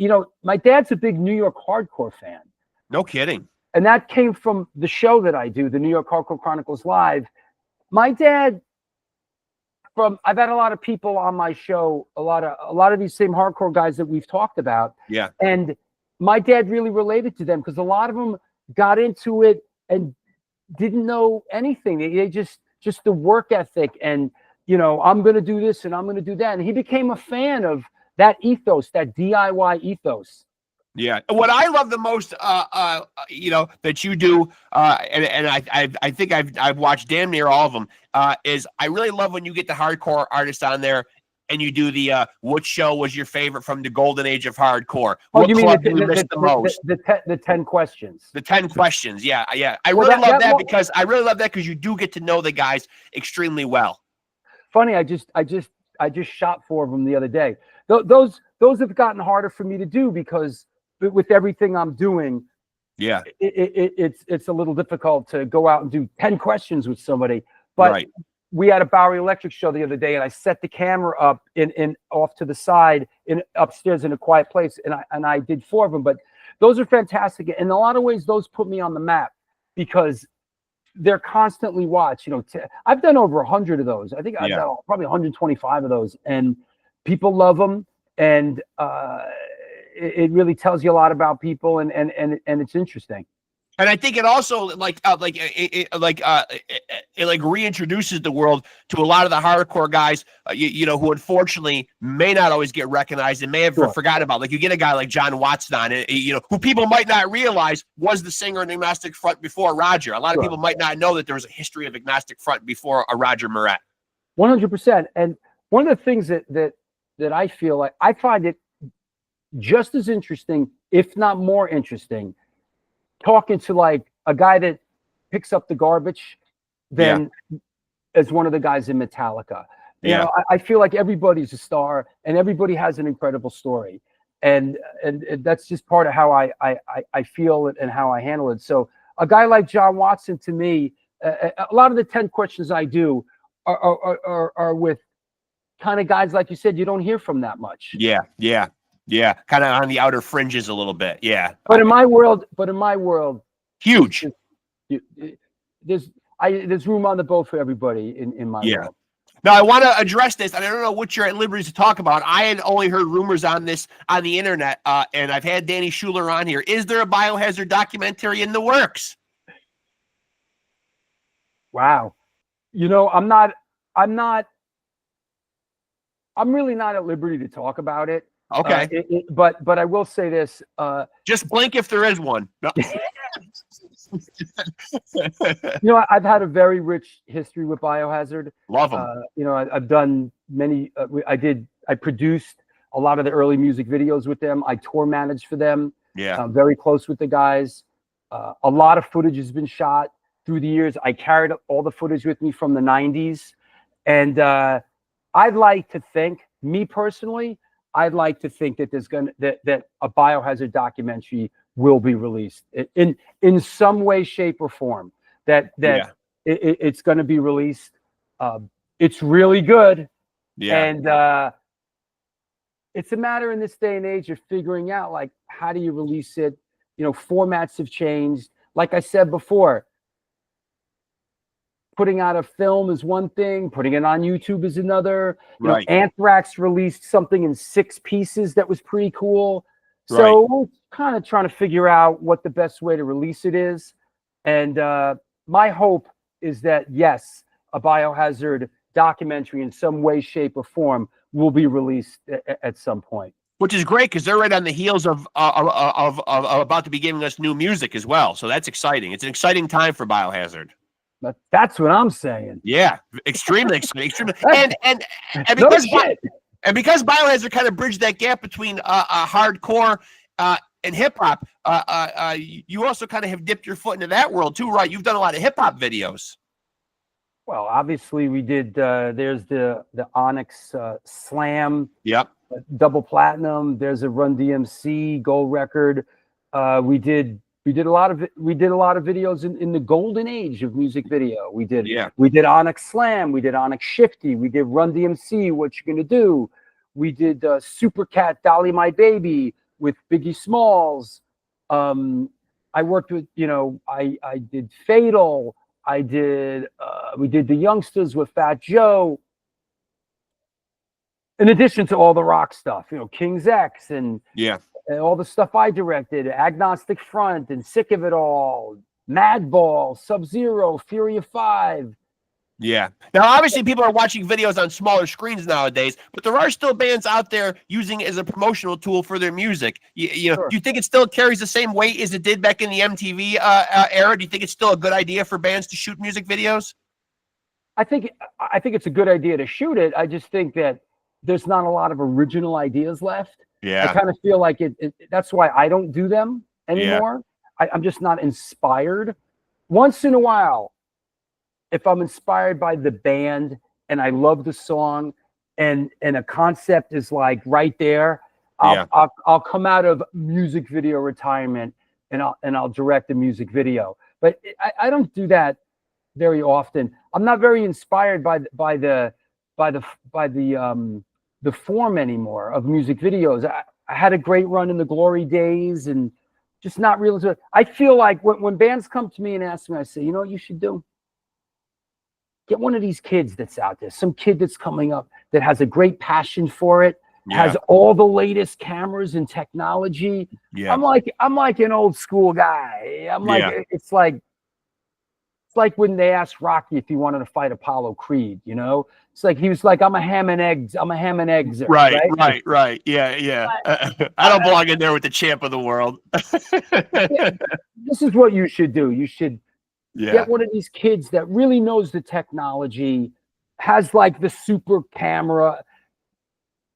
my dad's a big New York hardcore fan. No kidding. And that came from the show that I do, the New York Hardcore Chronicles Live. My dad, I've had a lot of people on my show, a lot of these same hardcore guys that we've talked about. Yeah. And my dad really related to them because a lot of them got into it and didn't know anything. They just the work ethic and you know, I'm going to do this and I'm going to do that. And he became a fan of that ethos, that DIY ethos. Yeah. What I love the most, you know, that you do, and I think I've watched damn near all of them, is I really love when you get the hardcore artists on there and you do the what show was your favorite from the golden age of hardcore? Oh, what you mean you missed the most? The 10 questions. The 10 questions. Yeah, yeah. I really love that because you do get to know the guys extremely well. Funny, I just shot 4 of them the other day. Those have gotten harder for me to do because with everything I'm doing, yeah, it's a little difficult to go out and do 10 questions with somebody. But right. We had a Bowery Electric show the other day, and I set the camera up in off to the side in upstairs in a quiet place, and I did 4 of them. But those are fantastic. In a lot of ways, those put me on the map because they're constantly watched. You know, I've done over 100 of those. I think I've done probably 125 of those, and people love them. And it really tells you a lot about people, and it's interesting. And I think it also it reintroduces the world to a lot of the hardcore guys, you know, who unfortunately may not always get recognized and may have forgotten about. Like you get a guy like John Watson on it, you know, who people might not realize was the singer in Agnostic Front before Roger. A lot of people might not know that there was a history of Agnostic Front before a Roger Moret. 100%. And one of the things that I feel like I find it just as interesting, if not more interesting, talking to like a guy that picks up the garbage than as one of the guys in Metallica. You know, I feel like everybody's a star and everybody has an incredible story. And that's just part of how I feel it and how I handle it. So a guy like John Watson, to me, a lot of the 10 questions I do are with kind of guys, like you said, you don't hear from that much. Yeah, kind of on the outer fringes a little bit. Yeah. But in my world, huge. There's room on the boat for everybody in my world. Now I want to address this, and I don't know what you're at liberty to talk about. I had only heard rumors on this on the internet, and I've had Danny Schuler on here. Is there a Biohazard documentary in the works? Wow. You know, I'm really not at liberty to talk about it. Okay. But I will say this. Just blink if there is one. No. You know, I've had a very rich history with Biohazard. Love them. You know, I've done many. I produced a lot of the early music videos with them. I tour managed for them. Yeah. Very close with the guys. A lot of footage has been shot through the years. I carried all the footage with me from the 90s. And I'd like to think, me personally, I'd like to think that that a Biohazard documentary will be released in some way, shape, or form. It's going to be released. It's really good, and it's a matter in this day and age of figuring out, like, how do you release it? You know, formats have changed. Like I said before, putting out a film is one thing, putting it on YouTube is another. You know, Anthrax released something in 6 pieces that was pretty cool. So we're kind of trying to figure out what the best way to release it is. And my hope is that, yes, a Biohazard documentary in some way, shape, or form will be released at some point. Which is great because they're right on the heels of about to be giving us new music as well. So that's exciting. It's an exciting time for Biohazard. But that's what I'm saying. Yeah, extremely exciting. Extremely. And because Biohazard kind of bridged that gap between hardcore and hip hop, you also kind of have dipped your foot into that world too, right? You've done a lot of hip hop videos. Well, obviously we did. There's the Onyx Slam. Yep. Double platinum. There's a Run DMC gold record. We did a lot of videos in the golden age of music video. We did Onyx Slam. We did Onyx Shifty. We did Run DMC. What You Gonna Do? We did Super Cat Dolly My Baby with Biggie Smalls. I worked with, you know, I did Fatal. I did we did The Youngsters with Fat Joe. In addition to all the rock stuff, you know, King's X and all the stuff I directed, Agnostic Front and Sick of It All, Madball, Sub-Zero, Fury of 5. Yeah. Now, obviously, people are watching videos on smaller screens nowadays, but there are still bands out there using it as a promotional tool for their music. You know, Sure. do you think it still carries the same weight as it did back in the MTV era? Do you think it's still a good idea for bands to shoot music videos? I think it's a good idea to shoot it. I just think that there's not a lot of original ideas left. Yeah. I kind of feel like that's why I don't do them anymore. Yeah. I'm just not inspired. Once in a while, if I'm inspired by the band and I love the song and a concept is like right there, I'll come out of music video retirement and I'll direct a music video. But I don't do that very often. I'm not very inspired by the form anymore of music videos. I had a great run in the glory days and just not real. I feel like when bands come to me and ask me, I say, you know what you should do? Get one of these kids that's out there, some kid that's coming up that has a great passion for it, has all the latest cameras and technology. Yeah. I'm like an old school guy. I'm like, it's like when they asked Rocky if he wanted to fight Apollo Creed, you know, it's like, he was like, I'm a ham and eggs. Right. Yeah. I don't belong in there with the champ of the world. This is what you should do. You should get one of these kids that really knows the technology, has like the super camera.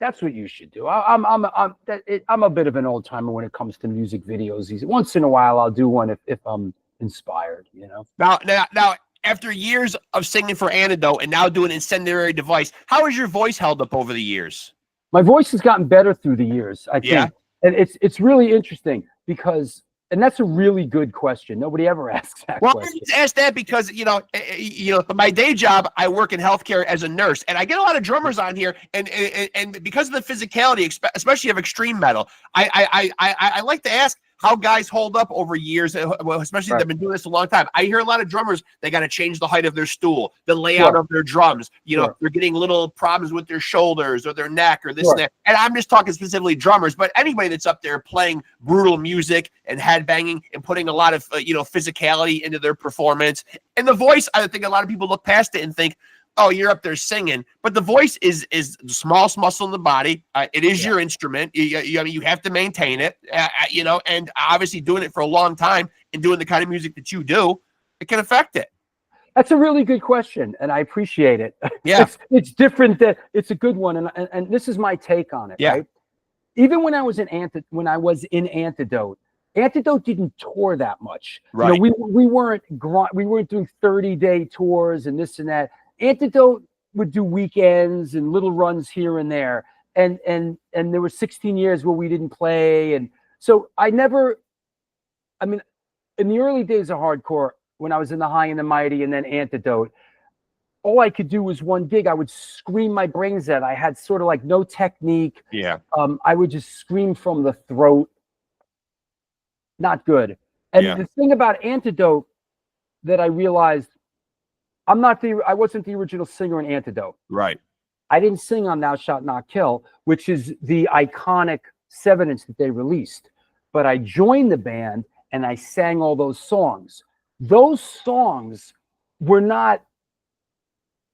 That's what you should do. I'm a bit of an old timer when it comes to music videos. Once in a while, I'll do one if I'm inspired, you know. Now, after years of singing for Antidote and now doing Incendiary Device, how has your voice held up over the years? My voice has gotten better through the years, I think. And it's really interesting because, and that's a really good question. Nobody ever asks that question. I ask that because, you know, my day job, I work in healthcare as a nurse, and I get a lot of drummers on here, and because of the physicality, especially of extreme metal, I like to ask how guys hold up over years, especially if they've been doing this a long time. I hear a lot of drummers, they got to change the height of their stool, the layout of their drums. You know, they're getting little problems with their shoulders or their neck or this and that. And I'm just talking specifically drummers, but anybody that's up there playing brutal music and headbanging and putting a lot of, physicality into their performance. And the voice, I think a lot of people look past it and think, oh, you're up there singing, but the voice is the smallest muscle in the body. It is your instrument. You have to maintain it, and obviously doing it for a long time and doing the kind of music that you do, it can affect it. That's a really good question, and I appreciate it. Yeah, it's different. It's a good one, and this is my take on it. Right? Even when I was in Antidote, Antidote didn't tour that much. Right. We weren't doing 30-day tours and this and that. Antidote would do weekends and little runs here and there, and there were 16 years where we didn't play, and so in the early days of hardcore, when I was in the High and the Mighty and then Antidote, all I could do was one gig. I would scream my brains out. I had sort of like no technique. Yeah. I would just scream from the throat. Not good. And the thing about Antidote that I realized, I wasn't the original singer in Antidote. Right. I didn't sing on Thou Shalt Not Kill, which is the iconic 7-inch that they released. But I joined the band and I sang all those songs. Those songs were not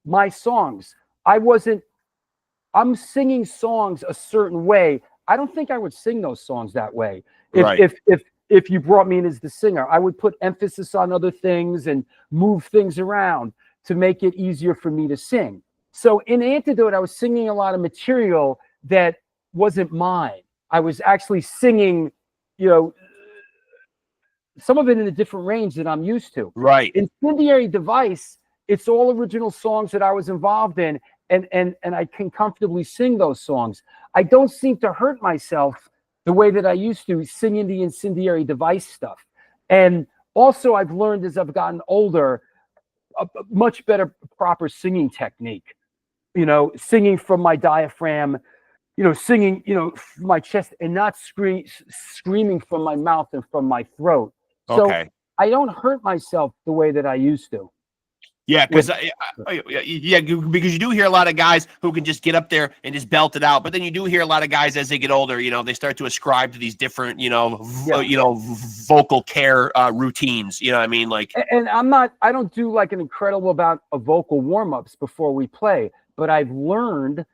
my songs. I'm singing songs a certain way. I don't think I would sing those songs that way. If you brought me in as the singer, I would put emphasis on other things and move things around to make it easier for me to sing. So in Antidote, I was singing a lot of material that wasn't mine. I was actually singing, some of it in a different range than I'm used to. Right. Incendiary Device, it's all original songs that I was involved in, and I can comfortably sing those songs. I don't seem to hurt myself the way that I used to singing the Incendiary Device stuff. And also I've learned as I've gotten older, a much better proper singing technique, singing from my diaphragm, singing, from my chest and not screaming from my mouth and from my throat. So I don't hurt myself the way that I used to. Yeah, because because you do hear a lot of guys who can just get up there and just belt it out, but then you do hear a lot of guys as they get older, they start to ascribe to these different, vocal care routines. You know what I mean? Like, and I don't do like an incredible amount of vocal warm-ups before we play, but I've learned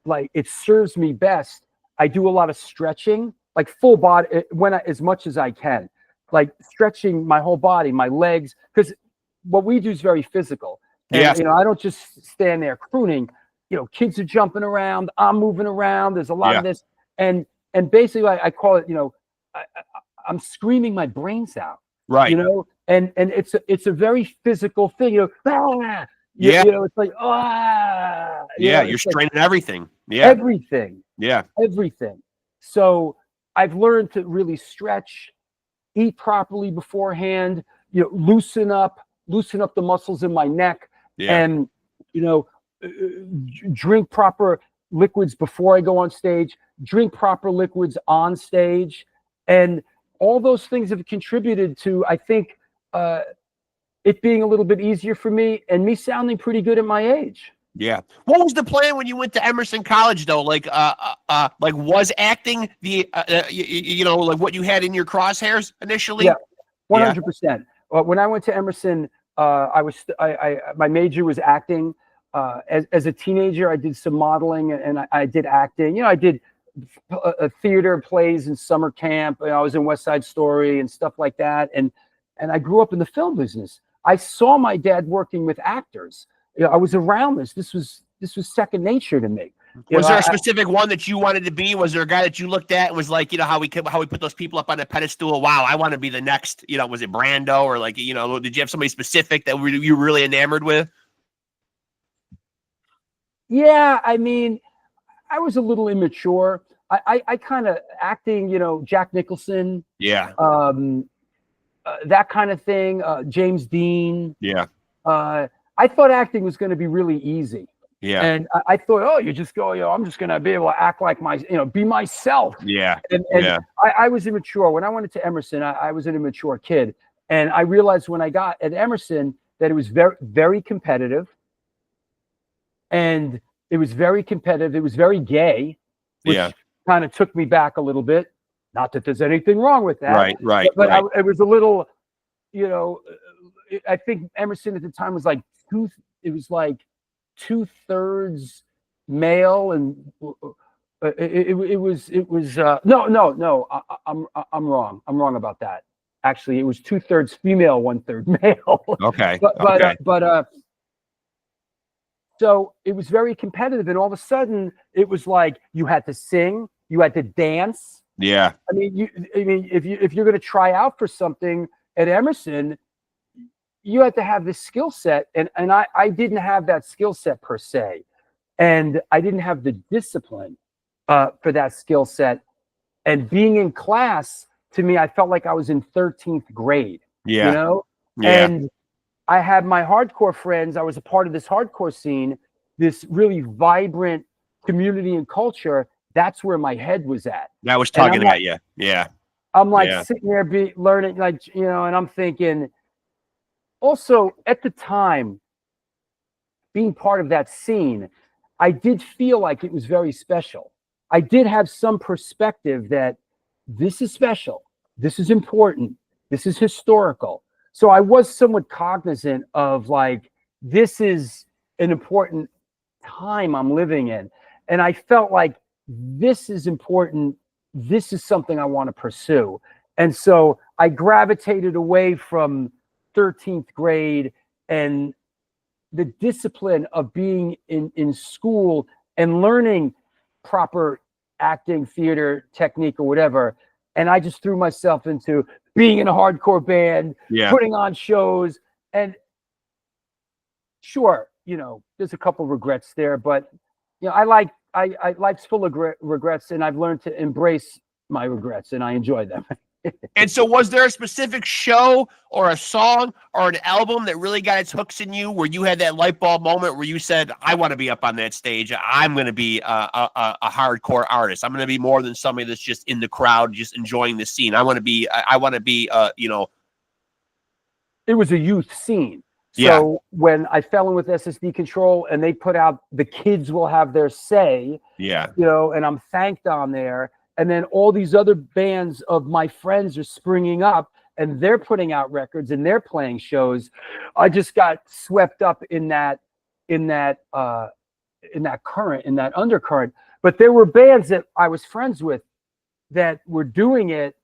like it serves me best. I do a lot of stretching, like full body as much as I can, like stretching my whole body, my legs, because what we do is very physical. And, I don't just stand there crooning. Kids are jumping around. I'm moving around. There's a lot of this. And basically, I call it, I'm screaming my brains out. Right. And it's a very physical thing. It's like, you're straining everything. Yeah. Everything. Yeah. Everything. So I've learned to really stretch, eat properly beforehand, loosen up the muscles in my neck, and drink proper liquids before I go on stage, drink proper liquids on stage, and all those things have contributed to, I think, it being a little bit easier for me and me sounding pretty good at my age. Yeah. What was the plan when you went to Emerson College, though? Like was acting the, like what you had in your crosshairs initially? Yeah, 100%. When I went to Emerson, my major was acting. As a teenager, I did some modeling and I did acting. I did theater plays in summer camp. I was in West Side Story and stuff like that. And I grew up in the film business. I saw my dad working with actors. I was around this. This was second nature to me. Was there a specific one that you wanted to be? Was there a guy that you looked at and was like, how we put those people up on a pedestal? Wow, I want to be the next. Was it Brando or like, did you have somebody specific that you were really enamored with? Yeah, I mean, I was a little immature. I kind of acting, Jack Nicholson. Yeah. That kind of thing. James Dean. Yeah. I thought acting was going to be really easy. Yeah. And I thought, you just go, I'm just going to be able to act like be myself. Yeah. And I was immature. When I went to Emerson, I was an immature kid. And I realized when I got at Emerson that it was very, very competitive. And it was very competitive. It was very gay, which kind of took me back a little bit. Not that there's anything wrong with that. Right. But it was a little, I think Emerson at the time was like two-thirds male, and it was no. I'm wrong. I'm wrong about that. Actually, it was 2/3 female, 1/3 male. Okay. But so it was very competitive, and all of a sudden it was like you had to sing, you had to dance. Yeah. I mean, if you're going to try out for something at Emerson, you had to have this skill set, and I didn't have that skill set per se, and I didn't have the discipline for that skill set. And being in class, to me, I felt like I was in 13th grade. Yeah. Yeah. And I had my hardcore friends. I was a part of this hardcore scene, this really vibrant community and culture. That's where my head was at. That was tugging at you. Yeah. I'm like sitting there learning, like, and I'm thinking, also at the time, being part of that scene, I did feel like it was very special. I did have some perspective that this is special, this is important, this is historical. So I was somewhat cognizant of like, this is an important time I'm living in. And I felt like this is important. This is something I want to pursue. And so I gravitated away from 13th grade and the discipline of being in school and learning proper acting, theater technique or whatever. And I just threw myself into being in a hardcore band, putting on shows. And sure, there's a couple regrets there, but life's full of regrets, and I've learned to embrace my regrets, and I enjoy them. And so was there a specific show or a song or an album that really got its hooks in you, where you had that light bulb moment where you said, I want to be up on that stage. I'm going to be a hardcore artist. I'm going to be more than somebody that's just in the crowd, just enjoying the scene. I want to be, It was a youth scene. So when I fell in with SSD Control and they put out The Kids Will Have Their Say, and I'm thanked on there. And then all these other bands of my friends are springing up and they're putting out records and they're playing shows. I just got swept up in that current, in that undercurrent. But there were bands that I was friends with that were doing it.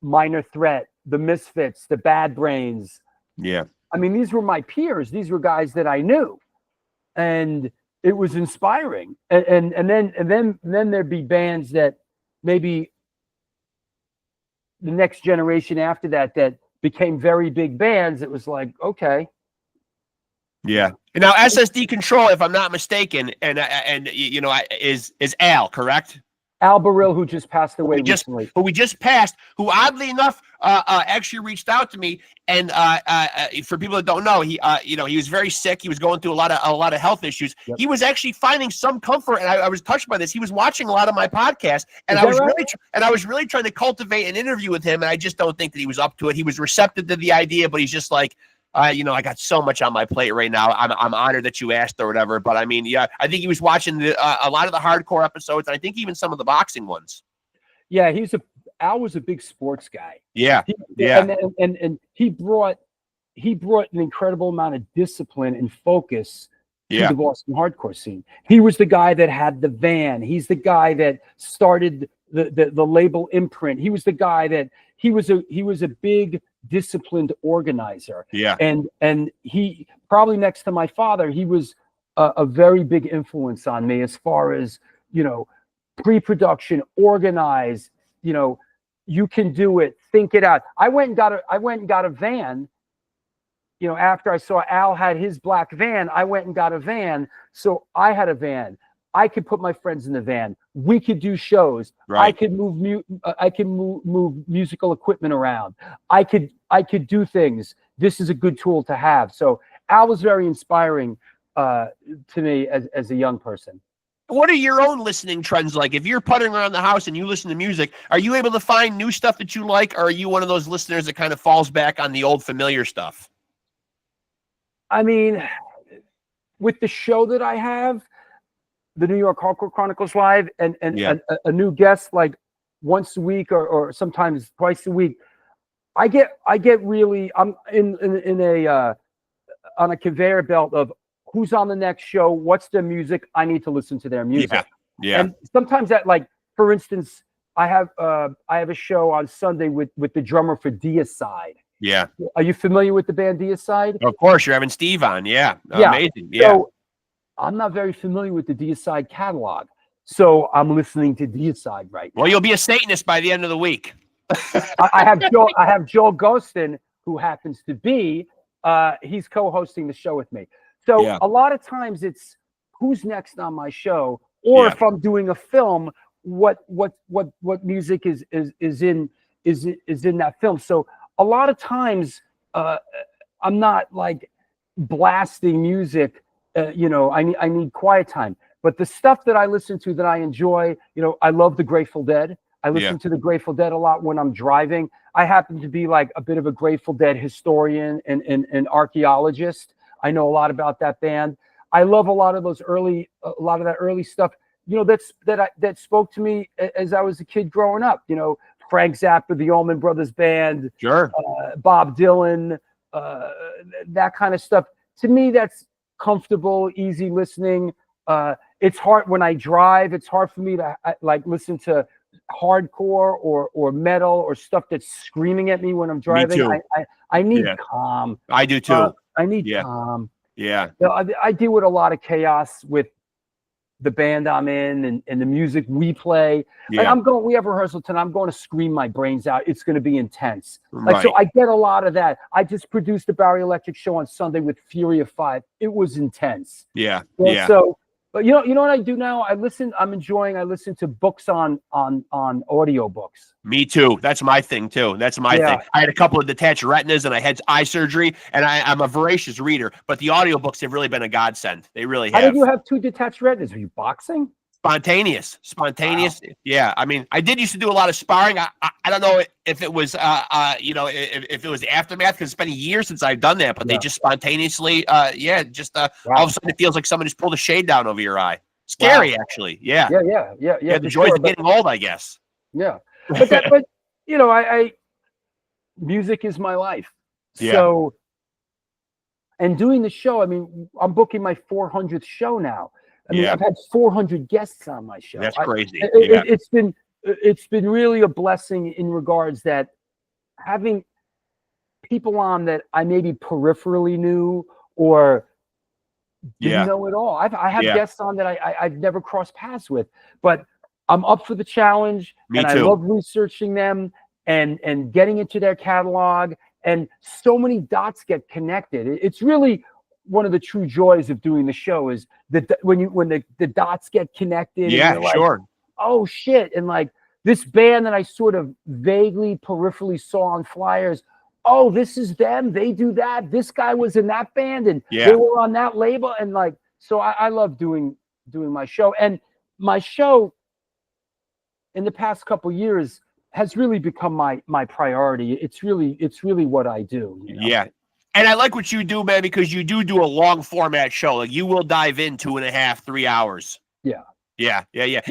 Minor Threat, the Misfits, the Bad Brains. Yeah. I mean, these were my peers. These were guys that I knew. And it was inspiring. And then there'd be bands that maybe the next generation after that became very big bands. It was like, okay. Yeah. And now SSD Control, if I'm not mistaken, is Al, correct? Al Baril, who just passed away recently. Who we just passed, who oddly enough actually reached out to me. And for people that don't know, he was very sick. He was going through a lot of health issues. Yep. He was actually finding some comfort, and I was touched by this. He was watching a lot of my podcasts, and I was really trying to cultivate an interview with him, and I just don't think that he was up to it. He was receptive to the idea, but he's just like, I got so much on my plate right now. I'm honored that you asked or whatever. But I mean, I think he was watching a lot of the hardcore episodes. And I think even some of the boxing ones. Yeah, Al was a big sports guy. Yeah, and he brought an incredible amount of discipline and focus to the Boston hardcore scene. He was the guy that had the van. He's the guy that started the label Imprint. He was the guy that he was a big disciplined organizer. Yeah. And he, probably next to my father, he was a very big influence on me as far as, pre-production, organize, you can do it, think it out. I went and got a van, after I saw Al had his black van. I went and got a van. So I had a van. I could put my friends in the van. We could do shows. Right. I could move musical equipment around. I could do things. This is a good tool to have. So Al was very inspiring to me as a young person. What are your own listening trends like? If you're puttering around the house and you listen to music, are you able to find new stuff that you like, or are you one of those listeners that kind of falls back on the old familiar stuff? I mean, with the show that I have, the New York Hardcore Chronicles Live, and a new guest like once a week or sometimes twice a week, I get really, I'm in a on a conveyor belt of who's on the next show, what's their music, I need to listen to their music. Yeah. And sometimes that, like, for instance, I have a show on Sunday with the drummer for Deicide. Yeah. Are you familiar with the band Deicide? Of course, you're having Steve on. Yeah. Amazing. Yeah. So I'm not very familiar with the Deicide catalog, so I'm listening to Deicide right now. Well, you'll be a Satanist by the end of the week. I have Joel Ghostin, who happens to be he's co-hosting the show with me. So a lot of times it's who's next on my show, or if I'm doing a film, what music is in that film. So a lot of times I'm not like blasting music. I need quiet time. But the stuff that I listen to that I enjoy, I love the Grateful Dead. I listen to the Grateful Dead a lot when I'm driving. I happen to be like a bit of a Grateful Dead historian and archaeologist. I know a lot about that band. I love a lot of that early stuff, that spoke to me as I was a kid growing up. Frank Zappa, the Allman Brothers Band, sure, Bob Dylan, that kind of stuff. To me, that's comfortable, easy listening. It's hard when I drive. It's hard for me to listen to hardcore or metal or stuff that's screaming at me when I'm driving. Me too. I need calm. I do too. I need calm. Yeah. I deal with a lot of chaos with the band I'm in and the music we play. Yeah. Like we have rehearsal tonight. I'm going to scream my brains out. It's going to be intense. So I get a lot of that. I just produced a Barry Electric show on Sunday with Fury of Five. It was intense. Yeah. So, but you know what I do now? I listen to books on audio books. Me too. That's my thing too. That's my thing. I had a couple of detached retinas and I had eye surgery, and I'm a voracious reader, but the audiobooks have really been a godsend. They really have. How did you have two detached retinas? Were you boxing? Spontaneous. Wow. Yeah. I mean, I did used to do a lot of sparring. I don't know if it was, if it was aftermath, because it's been years since I've done that, but they just spontaneously, all of a sudden it feels like someone just pulled a shade down over your eye. Scary, actually. Yeah. Yeah. The joys of getting old, I guess. Yeah. But I music is my life. Yeah. So, and doing the show, I mean, I'm booking my 400th show now. I mean, I've had 400 guests on my show. That's crazy. It's been really a blessing in regards that having people on that I maybe peripherally knew or didn't know at all. I have guests on that I've never crossed paths with, but I'm up for the challenge. Me too. I love researching them and getting into their catalog. And so many dots get connected. It's really one of the true joys of doing the show is that when the dots get connected. Yeah, and you're sure. Like, oh shit. And like this band that I sort of vaguely peripherally saw on flyers. Oh, this is them. They do that. This guy was in that band and they were on that label. And like, so I love doing my show. And my show in the past couple years has really become my priority. It's really what I do. Yeah. And I like what you do, man, because you do a long format show. Like you will dive in 2.5, 3 hours. Yeah.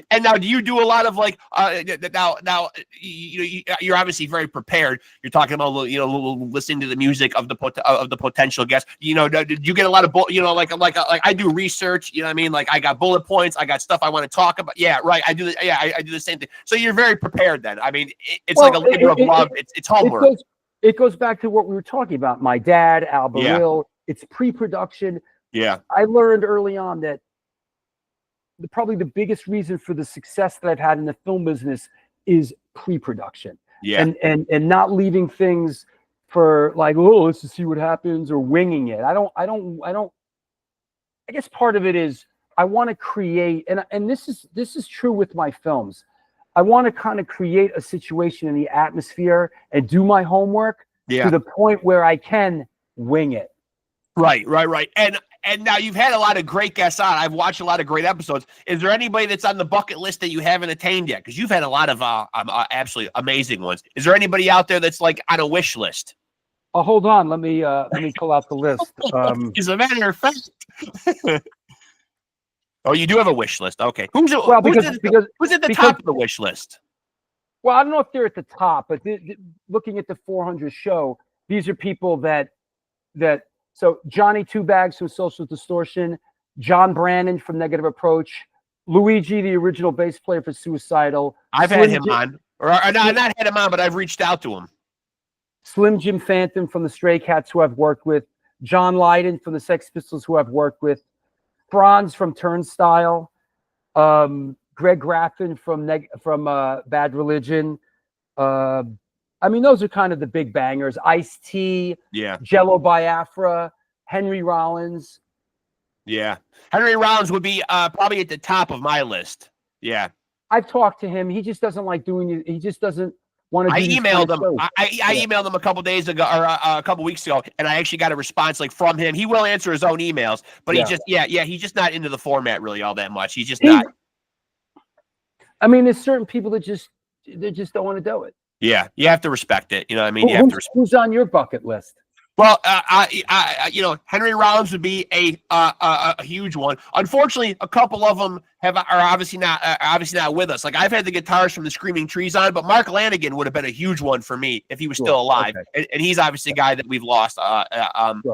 And now, do you do a lot of like? Now, you're obviously very prepared. You're talking about listening to the music of the potential guest. Did you get a lot of like I do research. You know what I mean? Like I got bullet points. I got stuff I want to talk about. Yeah, right. I do the same thing. So you're very prepared then. I mean, it's like a labor of love. It's homework. It goes back to what we were talking about. My dad, Al Baril. It's pre-production. Yeah. I learned early on that probably the biggest reason for the success that I've had in the film business is pre-production. Yeah. And not leaving things for like, oh, let's just see what happens, or winging it. I guess part of it is I want to create, and this is true with my films. I want to kind of create a situation in the atmosphere and do my homework to the point where I can wing it. Right. And now you've had a lot of great guests on. I've watched a lot of great episodes. Is there anybody that's on the bucket list that you haven't attained yet? Because you've had a lot of absolutely amazing ones. Is there anybody out there that's like on a wish list? Oh, hold on. Let me pull out the list. As a matter of fact. Oh, you do have a wish list. Okay. Who's at the top of the wish list? Well, I don't know if they're at the top, but looking at the 400 show, these are people that. So Johnny Two Bags from Social Distortion, John Brannon from Negative Approach, Luigi, the original bass player for Suicidal. I've had him on, or no, I've not had him on, but I've reached out to him. Slim Jim Phantom from the Stray Cats, who I've worked with. John Lydon from the Sex Pistols, who I've worked with. Franz from Turnstile. Greg Graffin from Bad Religion. I mean, those are kind of the big bangers. Ice-T, Jello Biafra, Henry Rollins. Yeah. Henry Rollins would be probably at the top of my list. Yeah. I've talked to him. He just doesn't like doing it. He just doesn't want to do I emailed him. I emailed him a couple days ago, or a couple weeks ago, and I actually got a response like from him. He will answer his own emails, but he's just not into the format really all that much. He's just not. I mean, there's certain people that just don't want to do it. Yeah, you have to respect it. You know what I mean? Who's on your bucket list? Well, Henry Rollins would be a huge one. Unfortunately, a couple of them are obviously not with us. Like I've had the guitarist from the Screaming Trees on, but Mark Lanigan would have been a huge one for me if he was still alive. Okay. And he's obviously a guy that we've lost. And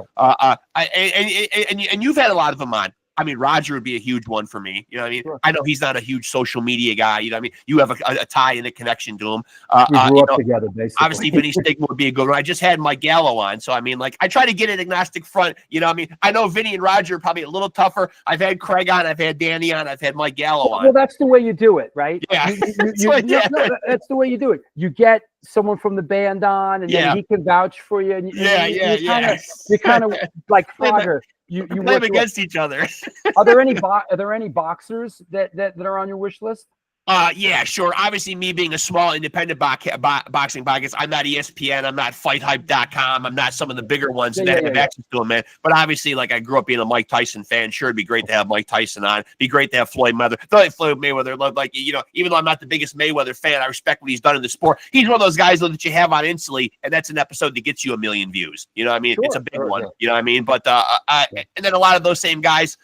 you've had a lot of them on. I mean, Roger would be a huge one for me. You know what I mean? Sure. I know he's not a huge social media guy. You know what I mean? You have a tie and a connection to him. We grew up together, basically. Obviously, Vinny Stigma would be a good one. I just had Mike Gallo on. So, I mean, like, I try to get an agnostic front. You know what I mean? I know Vinny and Roger are probably a little tougher. I've had Craig on. I've had Danny on. I've had Mike Gallo on. Well, that's the way you do it, right? Yeah. That's the way you do it. You get someone from the band on, and then he can vouch for you. And you kind of like fodder. You play them against each other. Are there any boxers that are on your wish list? Yeah, sure. Obviously, me being a small independent boxing podcast, I'm not ESPN, I'm not FightHype.com, I'm not some of the bigger ones that have access to them, man. But obviously, like I grew up being a Mike Tyson fan. Sure, it'd be great to have Mike Tyson on. It'd be great to have Floyd Mayweather. Like, you know, even though I'm not the biggest Mayweather fan, I respect what he's done in the sport. He's one of those guys that you have on instantly, and that's an episode that gets you 1 million views. You know what I mean? Sure, it's a big one. Yeah. You know what I mean? But and then a lot of those same guys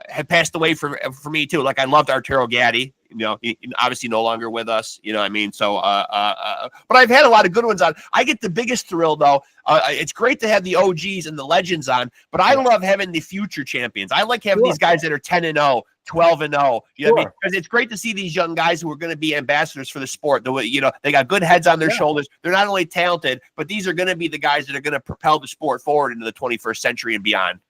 have passed away for me too. Like I loved Arturo Gatti. You know, he obviously no longer with us. You know what I mean? So, but I've had a lot of good ones on. I get the biggest thrill though. It's great to have the OGs and the legends on, but I love having the future champions. I like having these guys that are 10-0, 12-0. You know what I mean? Because it's great to see these young guys who are going to be ambassadors for the sport. The way, you know, they got good heads on their shoulders. They're not only talented, but these are going to be the guys that are going to propel the sport forward into the 21st century and beyond.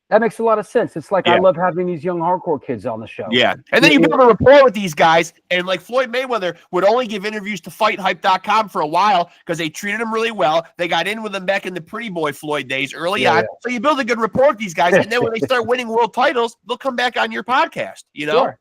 That makes a lot of sense. It's like I love having these young hardcore kids on the show. Yeah. And then you build a rapport with these guys. And like Floyd Mayweather would only give interviews to FightHype.com for a while because they treated him really well. They got in with him back in the Pretty Boy Floyd days early on. So you build a good rapport with these guys. And then when they start winning world titles, they'll come back on your podcast, you know?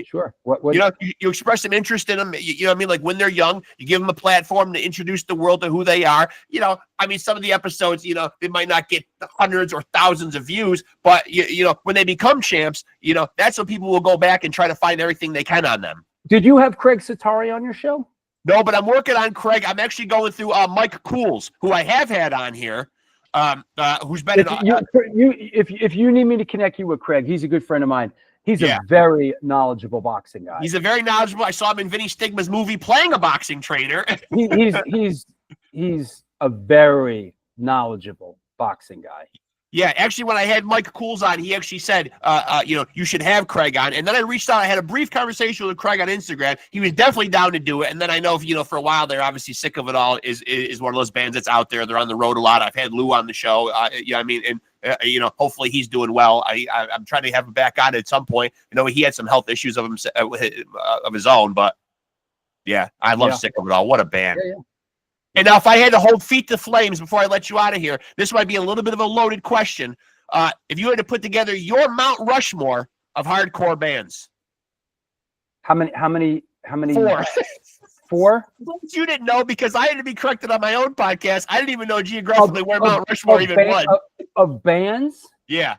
Sure. You know, you express some interest in them. You know what I mean? Like when they're young, you give them a platform to introduce the world to who they are. You know, I mean, some of the episodes, you know, they might not get hundreds or thousands of views, but you know, when they become champs, you know, that's when people will go back and try to find everything they can on them. Did you have Craig Satari on your show? No, but I'm working on Craig. I'm actually going through Mike Cools, who I have had on here. Who's been if you need me to connect you with Craig, he's a good friend of mine. He's a very knowledgeable boxing guy. He's a very knowledgeable. I saw him in Vinny Stigma's movie playing a boxing trainer. he's a very knowledgeable boxing guy. Yeah, actually, when I had Mike Cools on, he actually said, you know, you should have Craig on. And then I reached out. I had a brief conversation with Craig on Instagram. He was definitely down to do it. And then I know, you know, for a while they're obviously sick of it all. Is one of those bands that's out there. They're on the road a lot. I've had Lou on the show. You know, I mean, and you know, hopefully he's doing well. I'm trying to have him back on at some point. You know, he had some health issues of his own, but yeah, I love Sick of It All. What a band. And now if I had to hold Feet to Flames before I let you out of here, this might be a little bit of a loaded question. If you had to put together your Mount Rushmore of hardcore bands. How many? 4. 4? You didn't know because I had to be corrected on my own podcast. I didn't even know geographically where Mount Rushmore even was. Of bands? Yeah.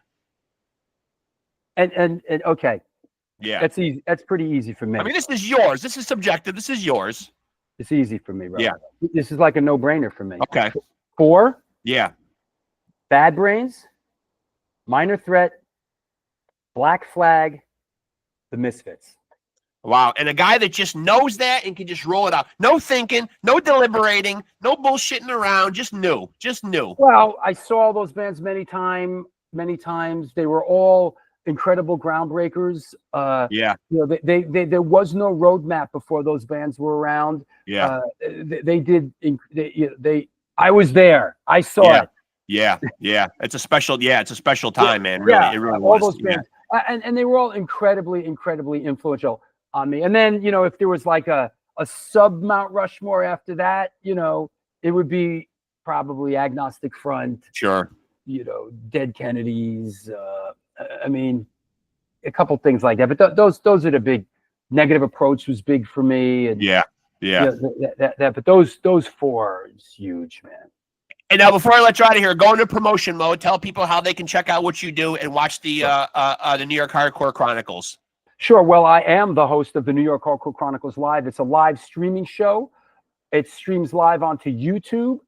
And okay. Yeah. That's easy. That's pretty easy for me. I mean, this is yours. This is subjective. This is yours. It's easy for me, bro. Yeah. This is like a no-brainer for me. Okay. 4? Yeah. Bad Brains, Minor Threat, Black Flag, The Misfits. Wow. And a guy that just knows that and can just roll it out. No thinking, no deliberating, no bullshitting around. Just knew. Well, I saw those bands many times. They were all incredible groundbreakers. Yeah. You know, they there was no roadmap before those bands were around. Yeah. I was there. I saw it. Yeah. It's a special time, man. Really, it really all was. Those bands. And they were all incredibly influential on me. And then, you know, if there was like a sub Mount Rushmore after that, you know, it would be probably Agnostic Front. Sure. You know, Dead Kennedys. I mean, a couple things like that. But those are the big. Negative Approach was big for me. And yeah. But those 4 is huge, man. And now, before I let you out of here, go into promotion mode. Tell people how they can check out what you do and watch the New York Hardcore Chronicles. Sure. Well, I am the host of the New York Hardcore Chronicles Live. It's a live streaming show. It streams live onto YouTube.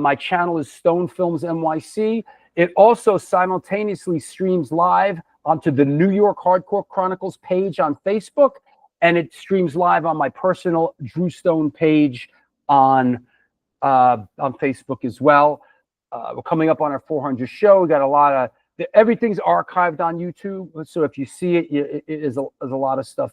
My channel is Stone Films NYC. It also simultaneously streams live onto the New York Hardcore Chronicles page on Facebook, and it streams live on my personal Drew Stone page on Facebook as well. We're coming up on our 400th show. We got a lot of everything's archived on YouTube, so if you see it, it is a lot of stuff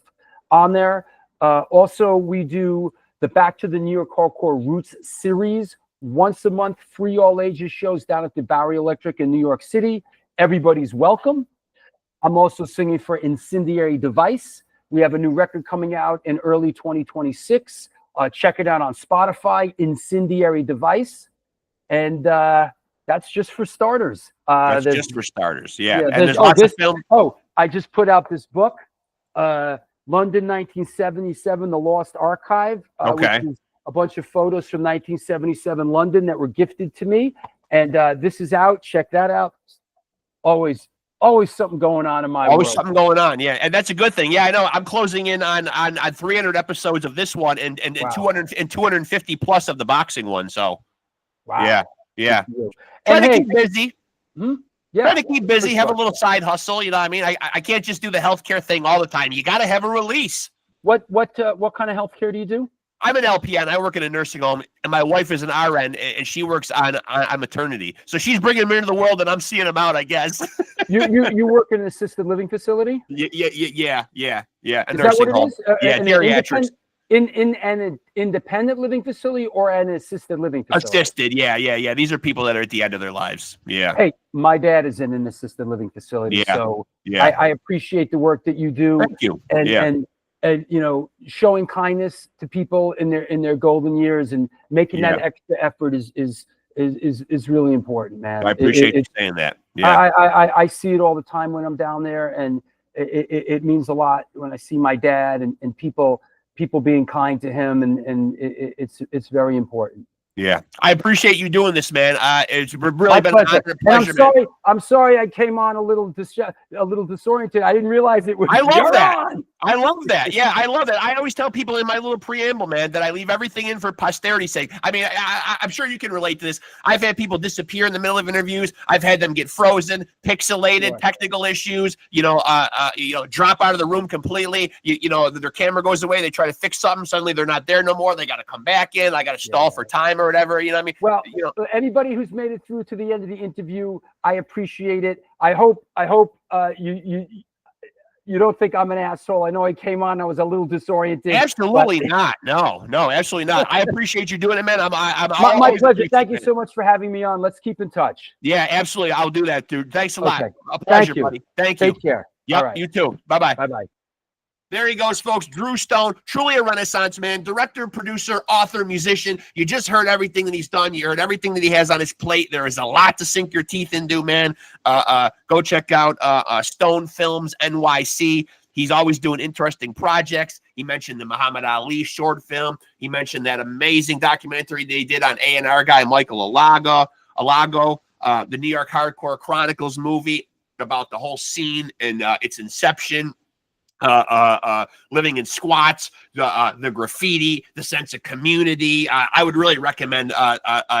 on there. Also, we do the Back to the New York Hardcore Roots series once a month, free all ages shows down at the Bowery Electric in New York City. Everybody's welcome. I'm also singing for Incendiary Device. We have a new record coming out in early 2026. Check it out on Spotify, Incendiary Device. And that's just for starters. That's just for starters, yeah. And there's lots of film. Oh, I just put out this book. London 1977, The Lost Archive, Okay. which is a bunch of photos from 1977 London that were gifted to me. And this is out. Check that out. Always something going on in my world. Always something going on, yeah, and that's a good thing. Yeah, I know. I'm closing in on 300 episodes of this one, and Wow. 250 plus of the boxing one. So, Wow. yeah. And Trying to hey, keep busy. yeah, Trying to keep busy. for Have a sure. little side hustle. You know what I mean? I can't just do the healthcare thing all the time. You got to have a release. What kind of healthcare do you do? I'm an LPN. I work in a nursing home, and my wife is an RN, and she works on maternity. So she's bringing them into the world, and I'm seeing them out, I guess. You work in an assisted living facility? Yeah. A Is that nursing what it home. is? Yeah, geriatrics. In an independent living facility or an assisted living facility? Assisted, yeah. These are people that are at the end of their lives. Yeah. Hey, my dad is in an assisted living facility, so Yeah. I appreciate the work that you do. Thank you. And you know, showing kindness to people in their golden years and making that extra effort is really important, man. I appreciate you saying that. Yeah. I see it all the time when I'm down there, and it means a lot when I see my dad and people being kind to him, and it's very important. Yeah, I appreciate you doing this, man. It's really My been pleasure. a pleasure. And I'm sorry I came on a little disoriented. I didn't realize it was. I love that. On. I love that. Yeah, I love that. I always tell people in my little preamble, man, that I leave everything in for posterity's sake. I mean, I'm sure you can relate to this. I've had people disappear in the middle of interviews. I've had them get frozen, pixelated, technical issues. Drop out of the room completely. Their camera goes away. They try to fix something. Suddenly they're not there no more. They got to come back in. I got to stall for time or whatever. You know what I mean? Well, anybody who's made it through to the end of the interview, I appreciate it. I hope you don't think I'm an asshole. I know I came on, I was a little disoriented. Absolutely not. No, absolutely not. I appreciate you doing it, man. My pleasure. Thank you so much for having me on. Let's keep in touch. Yeah, absolutely. I'll do that, dude. Thanks a lot. Okay. A pleasure, Thank you. buddy. Thank you. Take care. Yep, All right. you too. Bye-bye. Bye-bye. There he goes, folks. Drew Stone, truly a Renaissance man, director, producer, author, musician. You just heard everything that he's done. You heard everything that he has on his plate. There is a lot to sink your teeth into, man. Go check out Stone Films NYC. He's always doing interesting projects. He mentioned the Muhammad Ali short film. He mentioned that amazing documentary they did on A&R guy Michael Alago, the New York Hardcore Chronicles movie about the whole scene and its inception. Living in squats, the graffiti, the sense of community. I would really recommend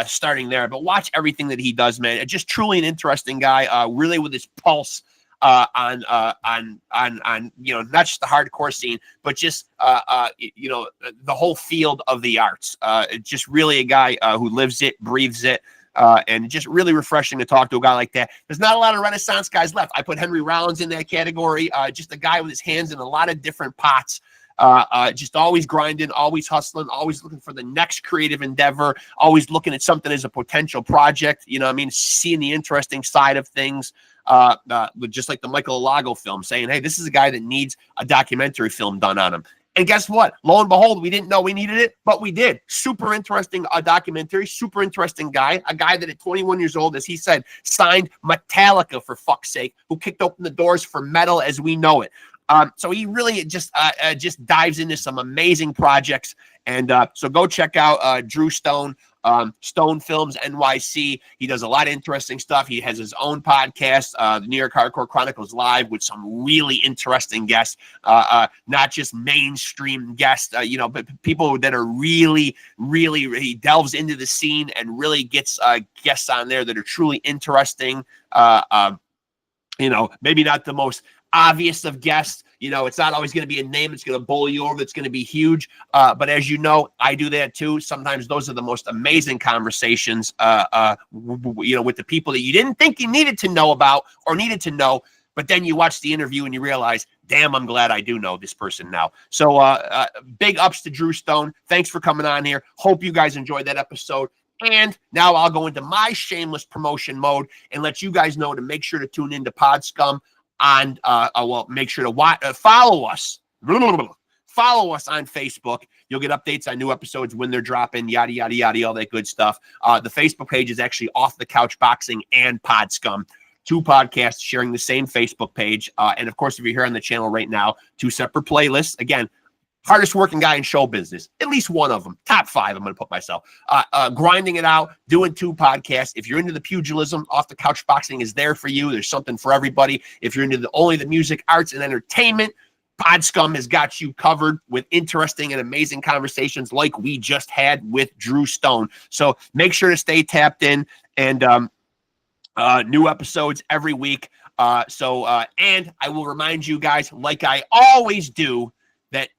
starting there. But watch everything that he does, man. Just truly an interesting guy. Really with his pulse on not just the hardcore scene, but just the whole field of the arts. Just really a guy who lives it, breathes it. And just really refreshing to talk to a guy like that. There's not a lot of Renaissance guys left. I put Henry Rollins in that category. Just a guy with his hands in a lot of different pots. Just always grinding, always hustling, always looking for the next creative endeavor, always looking at something as a potential project. You know what I mean? Seeing the interesting side of things. Just like the Michael Alago film, saying, hey, this is a guy that needs a documentary film done on him. And guess what? Lo and behold, we didn't know we needed it, but we did. Super interesting documentary, super interesting guy. A guy that at 21 years old, as he said, signed Metallica, for fuck's sake, who kicked open the doors for metal as we know it. So he really just dives into some amazing projects. And so go check out Drew Stone, Stone Films NYC. He does a lot of interesting stuff. He has his own podcast, the New York Hardcore Chronicles Live, with some really interesting guests, not just mainstream guests, but people that are really, he delves into the scene and really gets guests on there that are truly interesting. Maybe not the most obvious of guests. It's not always going to be a name that's going to bowl you over, that's going to be huge. But as you know, I do that too. Sometimes those are the most amazing conversations, with the people that you didn't think you needed to know about or needed to know. But then you watch the interview and you realize, damn, I'm glad I do know this person now. So big ups to Drew Stone. Thanks for coming on here. Hope you guys enjoyed that episode. And now I'll go into my shameless promotion mode and let you guys know to make sure to tune into Pod Scum. And make sure to follow us. Follow us on Facebook. You'll get updates on new episodes when they're dropping, yada, yada, yada, all that good stuff. The Facebook page is actually Off the Couch Boxing and Pod Scum. 2 podcasts sharing the same Facebook page. And of course, if you're here on the channel right now, 2 separate playlists. Again, hardest working guy in show business, at least one of them, top 5, I'm going to put myself, grinding it out, doing 2 podcasts. If you're into the pugilism, Off the Couch Boxing is there for you. There's something for everybody. If you're into only the music, arts, and entertainment, Pod Scum has got you covered with interesting and amazing conversations like we just had with Drew Stone. So make sure to stay tapped in, and new episodes every week. And I will remind you guys, like I always do, that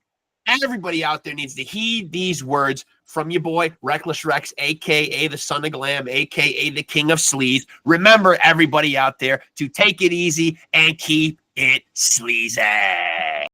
everybody out there needs to heed these words from your boy, Reckless Rexx, a.k.a. the Son of Glam, a.k.a. the King of Sleaze. Remember, everybody out there, to take it easy and keep it sleazy.